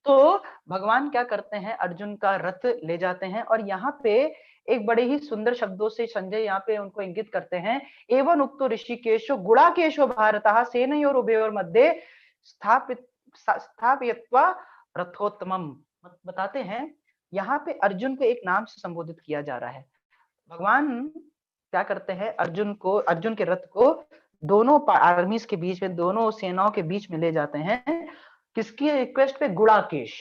तो भगवान क्या करते हैं, अर्जुन का रथ ले जाते हैं, और यहाँ पे एक बड़े ही सुंदर शब्दों से संजय यहाँ पे उनको इंगित करते हैं, एवं उक्तो ऋषिकेशो गुणाकेशो भारतः सेनयोर उभयोर मध्ये स्थापित्वा रथोत्तमम। बताते हैं यहाँ पे अर्जुन को एक नाम से संबोधित किया जा रहा है। भगवान क्या करते हैं, अर्जुन को, अर्जुन के रथ को दोनों आर्मीज के बीच में, दोनों सेनाओं के बीच में ले जाते हैं। किसकी रिक्वेस्ट पे? गुणाकेश।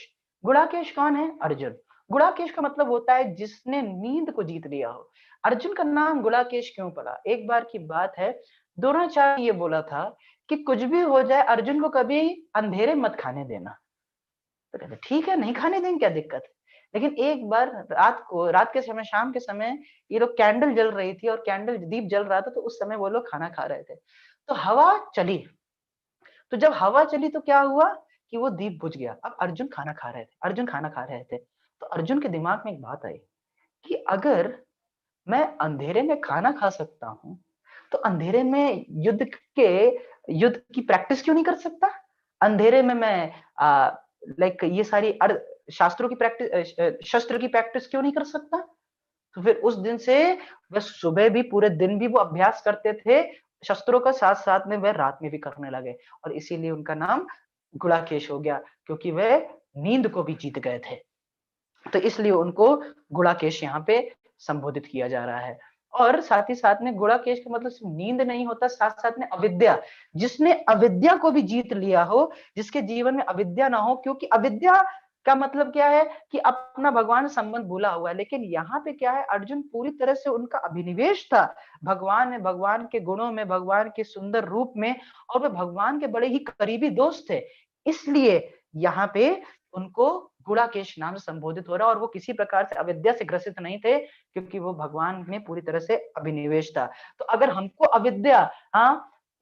गुणाकेश कौन है? अर्जुन। गुणाकेश का मतलब होता है जिसने नींद को जीत लिया हो। अर्जुन का नाम गुणाकेश क्यों पड़ा? एक बार की बात है, द्रोणाचार्य ने ये बोला था कि कुछ भी हो जाए अर्जुन को कभी अंधेरे मत खाने देना। तो कहते ठीक है, नहीं खाने देंगे, क्या दिक्कत है। लेकिन एक बार रात को, रात के समय, शाम के समय, ये लोग कैंडल जल रही थी और कैंडल दीप जल रहा था, तो उस समय वो लोग खाना खा रहे थे, तो हवा चली। तो जब हवा चली तो क्या हुआ कि वो दीप बुझ गया। अब अर्जुन खाना खा रहे थे, अर्जुन खाना खा रहे थे, तो अर्जुन के दिमाग में एक बात आई कि अगर मैं अंधेरे में खाना खा सकता हूं, तो अंधेरे में युद्ध की प्रैक्टिस क्यों नहीं कर सकता? अंधेरे में मैं लाइक ये सारी शास्त्रों की प्रैक्टिस, शस्त्र की प्रैक्टिस क्यों नहीं कर सकता? तो फिर उस दिन से वह सुबह भी पूरे दिन भी वो अभ्यास करते थे शस्त्रों का, साथ साथ में वह रात में भी करने लगे, और इसीलिए उनका नाम गुड़ाकेश हो गया, क्योंकि वह नींद को भी जीत गए थे। तो इसलिए उनको गुड़ाकेश यहाँ पे संबोधित किया जा रहा है। और साथ ही साथ में गुड़ाकेश का मतलब सिर्फ नींद नहीं होता, साथ साथ में अविद्या, जिसने अविद्या को भी जीत लिया हो, जिसके जीवन में अविद्या ना हो, क्योंकि अविद्या का मतलब क्या है कि अपना भगवान संबंध भूला हुआ है। लेकिन यहाँ पे क्या है, अर्जुन पूरी तरह से उनका अभिनिवेश था भगवान में, भगवान के गुणों में, भगवान के सुंदर रूप में, और वे भगवान के बड़े ही करीबी दोस्त थे। इसलिए यहाँ पे उनको गुड़ाकेश नाम से संबोधित हो रहा है, और वो किसी प्रकार से अविद्या से ग्रसित नहीं थे, क्योंकि वो भगवान में पूरी तरह से अभिनिवेश था। तो अगर हमको अविद्या,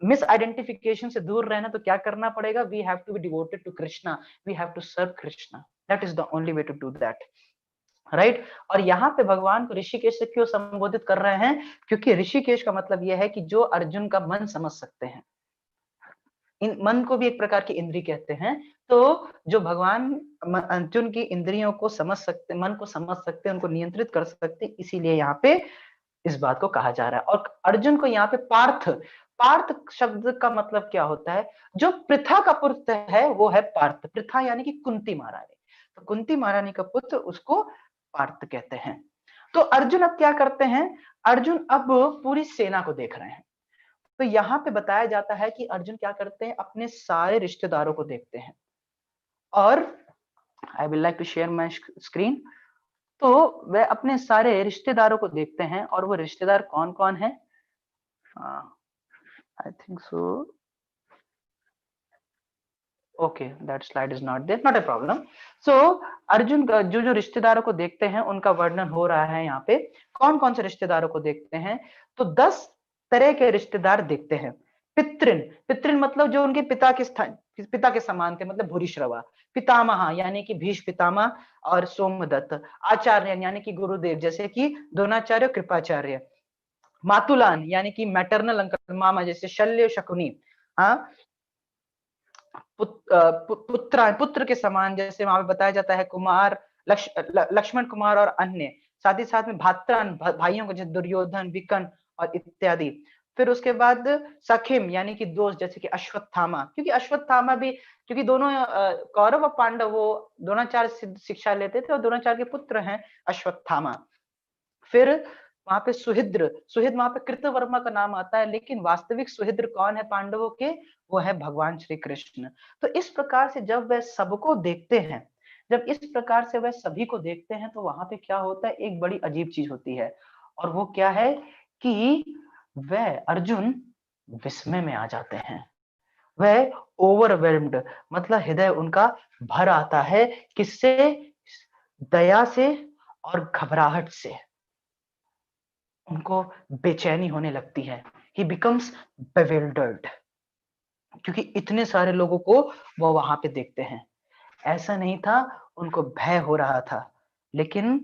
मिस आइडेंटिफिकेशन से दूर रहना, तो क्या करना पड़ेगा? We have to be devoted to Krishna, we have to serve Krishna, that is the only way to do that, right. और यहाँ पे भगवान को ऋषिकेश से क्यों संबोधित कर रहे हैं? क्योंकि ऋषिकेश का मतलब यह है कि जो अर्जुन का मन समझ सकते हैं। इन मन को भी एक प्रकार की इंद्रिय कहते हैं। तो जो भगवान अर्जुन की इंद्रियों को समझ सकते, मन को समझ सकते, उनको नियंत्रित कर सकते, इसीलिए यहाँ पे इस बात को कहा जा रहा है। और अर्जुन को यहाँ पे पार्थ, पार्थ शब्द का मतलब क्या होता है? जो पृथा का पुत्र है वो है पार्थ। पृथा यानी कि कुंती महारानी, तो कुंती महारानी का पुत्र, उसको पार्थ कहते हैं। तो अर्जुन अब क्या करते हैं? अर्जुन अब पूरी सेना को देख रहे हैं। तो यहाँ पे बताया जाता है कि अर्जुन क्या करते हैं, अपने सारे रिश्तेदारों को देखते हैं। और I will like to share my screen. तो वह अपने सारे रिश्तेदारों को देखते हैं, और वो रिश्तेदार कौन कौन है? I think so, okay, that slide is not there, not a problem. So Arjun का जो जो रिश्तेदारों को देखते हैं उनका वर्णन हो रहा है यहाँ पे। कौन कौन से रिश्तेदारों को देखते हैं? तो 10 तरह के रिश्तेदार देखते हैं। पितृन, पितृन मतलब जो उनके पिता के स्थान, पिता के समान थे, मतलब भूरिश्रवा। पितामह यानी कि भीष्म पितामह और सोमदत्त। आचार्य यानी कि गुरुदेव, जैसे कि द्रोणाचार्य, कृपाचार्य। मातुलान यानी कि मैटरनल अंकल, मामा, जैसे शल्य, शकुनी। हाँ, पुत्र के समान, जैसे वहां पे बताया जाता है कुमार, लक्ष्मण कुमार और अन्य। साथ ही साथ में भात्रान, भाइयों को, जैसे दुर्योधन, विकर्ण और इत्यादि। फिर उसके बाद सखिम यानी कि दोस्त, जैसे कि अश्वत्थामा, क्योंकि अश्वत्थामा भी, क्योंकि दोनों कौरव और पांडव वो द्रोणाचार्य से शिक्षा लेते थे, और द्रोणाचार्य के पुत्र हैं अश्वत्थामा। फिर वहां पे सुहिद्र, सुहिद्र वहां पे कृतवर्मा का नाम आता है, लेकिन वास्तविक सुहिद्र कौन है पांडवों के? वो है भगवान श्री कृष्ण। तो इस प्रकार से जब वह सबको देखते हैं, जब इस प्रकार से वह सभी को देखते हैं, तो वहां पे क्या होता है, एक बड़ी अजीब चीज होती है। और वो क्या है कि वह अर्जुन विस्मय में आ जाते हैं। वह ओवरवेल्म्ड, मतलब हृदय उनका भर आता है। किससे? दया से और घबराहट से। उनको बेचैनी होने लगती है। ही बिकम्स bewildered, क्योंकि इतने सारे लोगों को वो वहां पे देखते हैं। ऐसा नहीं था, उनको भय हो रहा था, लेकिन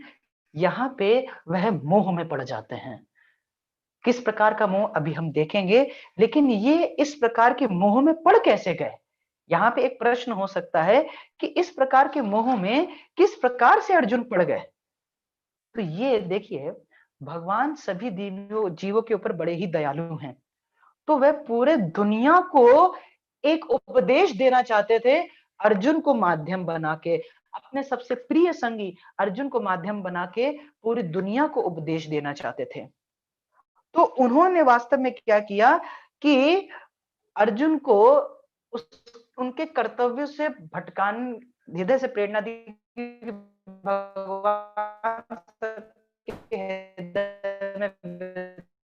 यहाँ पे वह मोह में पड़ जाते हैं। किस प्रकार का मोह अभी हम देखेंगे, लेकिन ये इस प्रकार के मोह में पड़ कैसे गए? यहाँ पे एक प्रश्न हो सकता है कि इस प्रकार के मोह में किस प्रकार से अर्जुन पड़ गए। तो ये देखिए, भगवान सभी जीवों के ऊपर बड़े ही दयालु हैं। तो वह पूरे दुनिया को एक उपदेश देना चाहते थे, अर्जुन को माध्यम बना के, अपने सबसे प्रिय संगी अर्जुन को माध्यम बना के पूरी दुनिया को उपदेश देना चाहते थे। तो उन्होंने वास्तव में क्या किया कि अर्जुन को उस उनके कर्तव्य से भटकान, हृदय से प्रेरणा दी। भगवान सबके हृदय में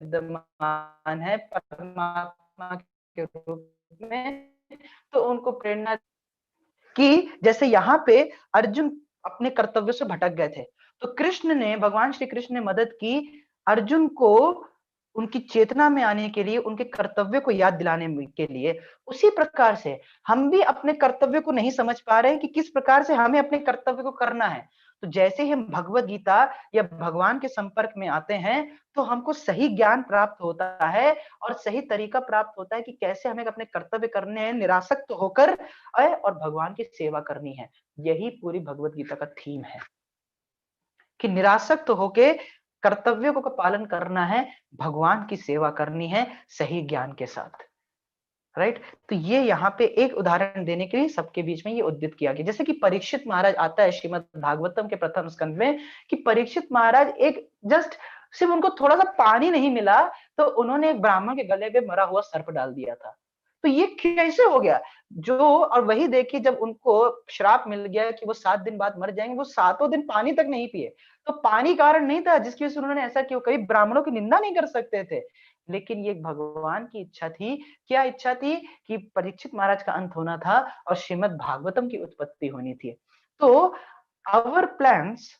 विद्यमान है परमात्मा के रूप में, तो उनको प्रेरणा कि जैसे यहाँ पे अर्जुन अपने कर्तव्य से भटक गए थे, तो कृष्ण ने, भगवान श्री कृष्ण ने मदद की अर्जुन को उनकी चेतना में आने के लिए, उनके कर्तव्य को याद दिलाने के लिए। उसी प्रकार से हम भी अपने कर्तव्य को नहीं समझ पा रहे हैं कि किस प्रकार से हमें अपने कर्तव्य को करना है। तो जैसे ही हम भगवत गीता या भगवान के संपर्क में आते हैं तो हमको सही ज्ञान प्राप्त होता है और सही तरीका प्राप्त होता है कि कैसे हमें अपने कर्तव्य करने हैं निरासक्त होकर और भगवान की सेवा करनी है। यही पूरी भगवत गीता का थीम है कि निरासक्त होके कर्तव्यों का पालन करना है, भगवान की सेवा करनी है सही ज्ञान के साथ। राइट, तो ये यहाँ पे एक उदाहरण देने के लिए सबके बीच में ये उद्धृत किया गया। जैसे कि परीक्षित महाराज आता है श्रीमद् भागवतम के प्रथम स्कंद में कि परीक्षित महाराज एक जस्ट सिर्फ उनको थोड़ा सा पानी नहीं मिला तो उन्होंने एक ब्राह्मण के गले में मरा हुआ सर्प डाल दिया था। तो ये कैसे हो गया? जो और वही देखिए जब उनको श्राप मिल गया कि वो 7 दिन बाद मर जाएंगे, वो 7 दिन पानी तक नहीं पिए। तो पानी कारण नहीं था जिसकी वजह से उन्होंने ऐसा किया। कई ब्राह्मणों की निंदा नहीं कर सकते थे, लेकिन ये भगवान की इच्छा थी। क्या इच्छा थी? कि परीक्षित महाराज का अंत होना था और श्रीमद् भागवतम की उत्पत्ति होनी थी। तो आवर प्लान्स,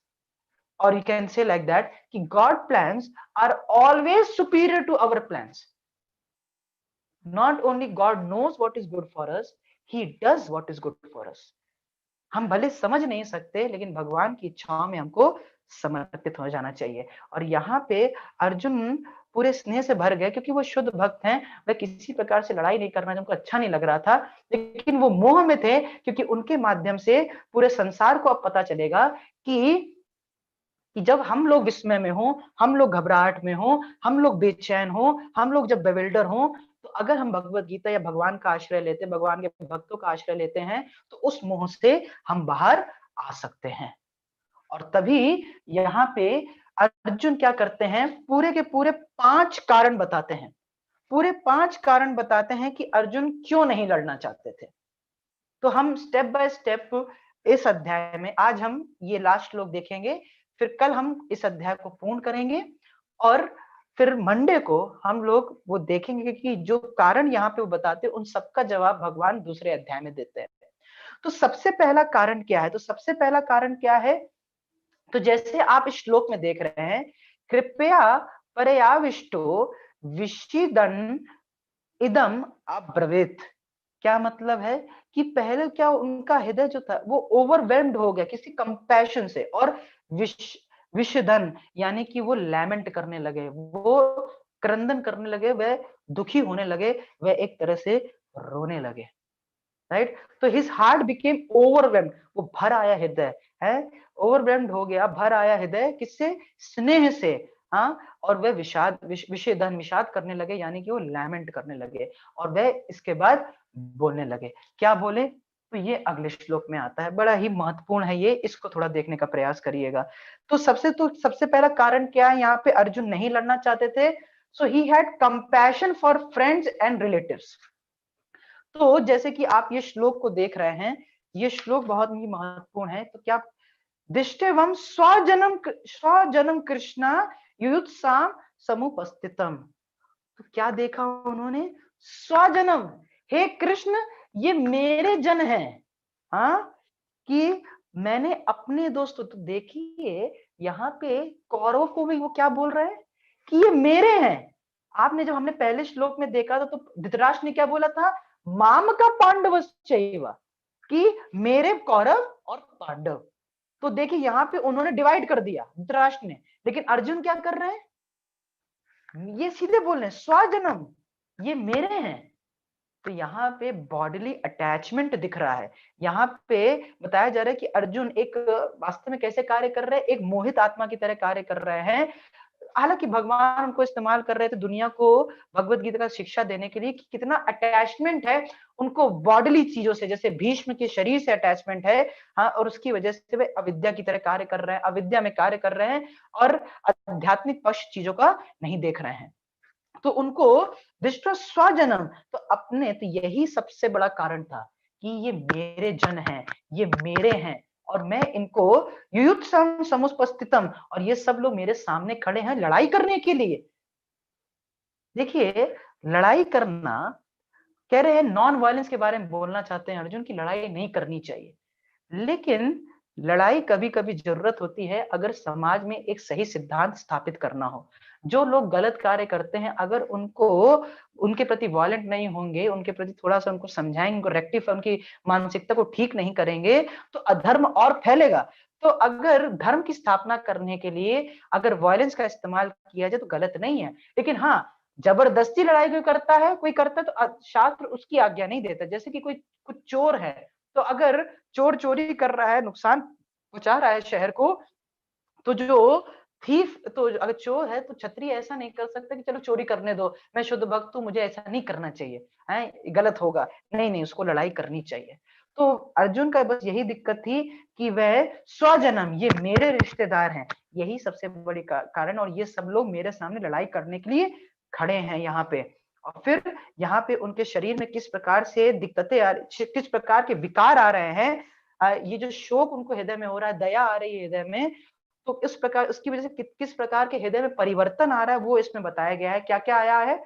और you can say like that, कि God plans are always superior to our plans. Not only God knows what is good for us, he does what is good for us. हम भले समझ नहीं सकते, लेकिन भगवान की इच्छाओं में हमको समर्पित हो जाना चाहिए। और यहाँ पे अर्जुन पूरे स्नेह से भर गए क्योंकि वो शुद्ध भक्त हैं। वह किसी प्रकार से लड़ाई नहीं करना उनको अच्छा नहीं लग रहा था, लेकिन वो मोह में थे क्योंकि उनके माध्यम से पूरे संसार को अब पता चलेगा कि जब हम लोग विस्मय में हो, हम लोग घबराहट में हो, हम लोग बेचैन हो, हम लोग जब बेविल्डर हो, तो अगर हम भगवत गीता या भगवान का आश्रय लेते, भगवान के भक्तों का आश्रय लेते हैं, तो उस मोह से हम बाहर आ सकते हैं। और तभी यहाँ पे अर्जुन क्या करते हैं, पूरे के पूरे 5 कारण बताते हैं। पूरे 5 कारण बताते हैं कि अर्जुन क्यों नहीं लड़ना चाहते थे। तो हम स्टेप बाय स्टेप इस अध्याय में आज हम ये लास्ट श्लोक देखेंगे, फिर कल हम इस अध्याय को पूर्ण करेंगे और फिर मंडे को हम लोग वो देखेंगे कि जो कारण यहाँ पे वो बताते हैं उन सबका जवाब भगवान दूसरे अध्याय में देते हैं। तो सबसे पहला कारण क्या है? तो सबसे पहला कारण क्या है? तो जैसे आप इस श्लोक में देख रहे हैं, कृपया परयाविष्टो विषिदन इदम अब्रवीत। क्या मतलब है कि पहले क्या उनका हृदय जो था वो ओवरवेल्म्ड हो गया किसी कंपैशन से, और विषधन यानी कि वो लैमेंट करने लगे, वो क्रंदन करने लगे, वह दुखी होने लगे, वह एक तरह से रोने लगे। राइट, तो हिज हार्ट बिकेम ओवरवेल्म्ड, वो भर आया हृदय है, ओवरवेल्म्ड हो गया, भर आया हृदय किससे? स्नेह से। हाँ, और वह विषाद करने लगे, यानी कि वो लैमेंट करने लगे, और वह इसके बाद बोलने लगे। क्या बोले? तो ये अगले श्लोक में आता है, बड़ा ही महत्वपूर्ण है ये, इसको थोड़ा देखने का प्रयास करिएगा। तो सबसे पहला कारण क्या है? यहाँ पे अर्जुन नहीं लड़ना चाहते थे। So he had compassion for friends and relatives. तो जैसे कि आप ये श्लोक को देख रहे हैं, ये श्लोक बहुत ही महत्वपूर्ण है। तो क्या दिष्टेवम स्वजनम कृष्णा युयुत्साम समुपस्थितम। तो क्या देखा उन्होंने? स्वजनम, हे कृष्ण ये मेरे जन हैं। हाँ, कि मैंने अपने दोस्तों, तो देखिए यहाँ पे कौरव को भी वो क्या बोल रहे हैं कि ये मेरे हैं। आपने जब हमने पहले श्लोक में देखा था तो धृतराष्ट्र ने क्या बोला था? माम का पांडव चाहिए, कि मेरे कौरव और पांडव। तो देखिए यहाँ पे उन्होंने डिवाइड कर दिया धृतराष्ट्र ने, लेकिन अर्जुन क्या कर रहे हैं? ये सीधे बोल रहे हैं स्वजनम, ये मेरे हैं। तो यहाँ पे बॉडीली अटैचमेंट दिख रहा है। यहाँ पे बताया जा रहा है कि अर्जुन एक वास्तव में कैसे कार्य कर रहे हैं? एक मोहित आत्मा की तरह कार्य कर रहे हैं। हालांकि भगवान उनको इस्तेमाल कर रहे थे दुनिया को भगवत गीता का शिक्षा देने के लिए कि कितना अटैचमेंट है उनको बॉडीली चीजों से, जैसे भीष्म के शरीर से अटैचमेंट है। हाँ, और उसकी वजह से वे अविद्या की तरह कार्य कर रहे हैं, अविद्या में कार्य कर रहे हैं और आध्यात्मिक पक्ष चीजों का नहीं देख रहे हैं। तो उनको विश्व स्वजनम, तो अपने, तो यही सबसे बड़ा कारण था कि ये मेरे जन हैं, ये मेरे हैं, और मैं इनको युयुत्सम समुपस्थितम, और ये सब लोग मेरे सामने खड़े हैं लड़ाई करने के लिए। देखिए, लड़ाई करना, कह रहे हैं नॉन वायलेंस के बारे में बोलना चाहते हैं अर्जुन की लड़ाई नहीं करनी चाहिए, लेकिन लड़ाई कभी कभी जरूरत होती है अगर समाज में एक सही सिद्धांत स्थापित करना हो। जो लोग गलत कार्य करते हैं अगर उनको, उनके प्रति वायलेंट नहीं होंगे, उनके प्रति थोड़ा सा उनको समझाएंगे, उनको रेक्टिफाई, उनकी मानसिकता को ठीक नहीं करेंगे, तो अधर्म और फैलेगा। तो अगर धर्म की स्थापना करने के लिए अगर वायलेंस का इस्तेमाल किया जाए तो गलत नहीं है, लेकिन हाँ, जबरदस्ती लड़ाई कोई करता है तो शास्त्र उसकी आज्ञा नहीं देता। जैसे कि कोई कुछ चोर है, तो अगर चोर चोरी कर रहा है, नुकसान पहुंचा रहा है शहर को, तो जो थीफ, तो अगर चोर है तो क्षत्रिय ऐसा नहीं कर सकता कि चलो चोरी करने दो, मैं शुद्ध भक्त हूँ, मुझे ऐसा नहीं करना चाहिए, है गलत होगा। नहीं नहीं, उसको लड़ाई करनी चाहिए। तो अर्जुन का बस यही दिक्कत थी कि वह स्वजन्म, ये मेरे रिश्तेदार हैं, यही सबसे बड़ी कारण, और ये सब लोग मेरे सामने लड़ाई करने के लिए खड़े हैं यहाँ पे। और फिर यहाँ पे उनके शरीर में किस प्रकार से दिक्कतें किस प्रकार के विकार आ रहे हैं, ये जो शोक उनको हृदय में हो रहा है, दया आ रही है हृदय में, तो इस प्रकार उसकी वजह से किस प्रकार के हृदय में परिवर्तन आ रहा है वो इसमें बताया गया है। क्या क्या आया है?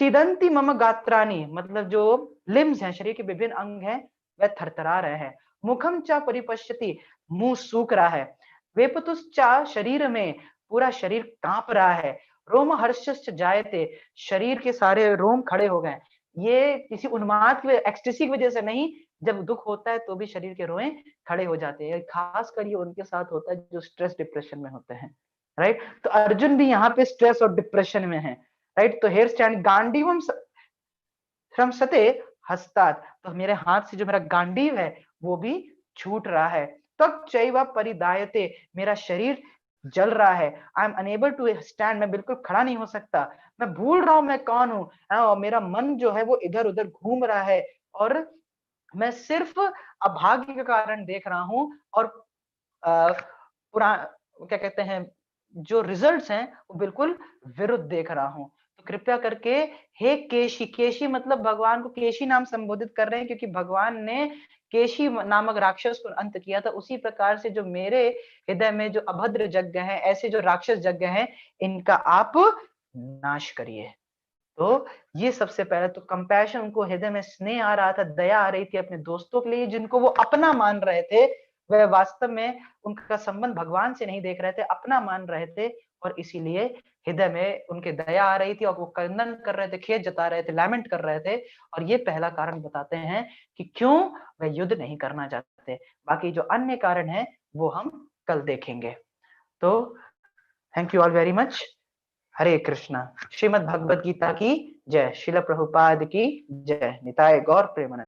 सीदंती मम गात्राणी, मतलब जो लिम्स हैं, शरीर के विभिन्न अंग हैं, वह थरथरा रहे हैं। मुखम च परिपश्यति, मुंह सूख रहा है। वेपतुश्च शरीर में, पूरा शरीर कांप रहा है। रोम हर्षश्च जायते, शरीर के सारे रोम खड़े हो गए। ये किसी उन्माद की एक्सटेसी की वजह से नहीं, जब दुख होता है तो भी शरीर के रोए खड़े हो जाते हैं। खास कर ये उनके साथ होता है जो स्ट्रेस डिप्रेशन में होते हैं, राइट। तो अर्जुन भी यहाँ पे स्ट्रेस और डिप्रेशन में है, राइट। तो हेयर स्टैंड गांडीवम श्रमसते हस्तात्, तो मेरे हाथ से जो मेरा गांडीव है वो भी छूट रहा है। तब चैव परिदायते, मेरा शरीर जल रहा है। I am unable to stand, मैं बिल्कुल खड़ा नहीं हो सकता, मैं भूल रहा हूं मैं कौन हूं, और मेरा मन जो है वो इधर उधर घूम रहा है, और मैं सिर्फ अभाग्य के कारण देख रहा हूं, और पुरा क्या कहते हैं, जो रिजल्ट्स हैं वो बिल्कुल विरुद्ध देख रहा हूं। तो कृपया करके, हे केशी, केशी मतलब भगवान को केशी नाम संबोधित कर रहे हैं, क्योंकि भगवान ने केशी नामक राक्षस को अंत किया था। उसी प्रकार से जो मेरे हृदय में जो अभद्र यज्ञ हैं, ऐसे जो राक्षस यज्ञ हैं, इनका आप नाश करिए। तो ये सबसे पहले तो कंपैशन, उनको हृदय में स्नेह आ रहा था, दया आ रही थी अपने दोस्तों के लिए जिनको वो अपना मान रहे थे। वह वास्तव में उनका संबंध भगवान से नहीं देख रहे थे, अपना मान रहे थे, और इसीलिए हृदय में उनके दया आ रही थी, और वो क्रंदन कर रहे थे, खेद जता रहे थे, लैमेंट कर रहे थे। और ये पहला कारण बताते हैं कि क्यों वह युद्ध नहीं करना चाहते। बाकी जो अन्य कारण है वो हम कल देखेंगे। तो thank you all very much. Hare Krishna. Shrimad Bhagavad Gita की जय। श्रील प्रभुपाद की जय। निताय गौर प्रेमानंद।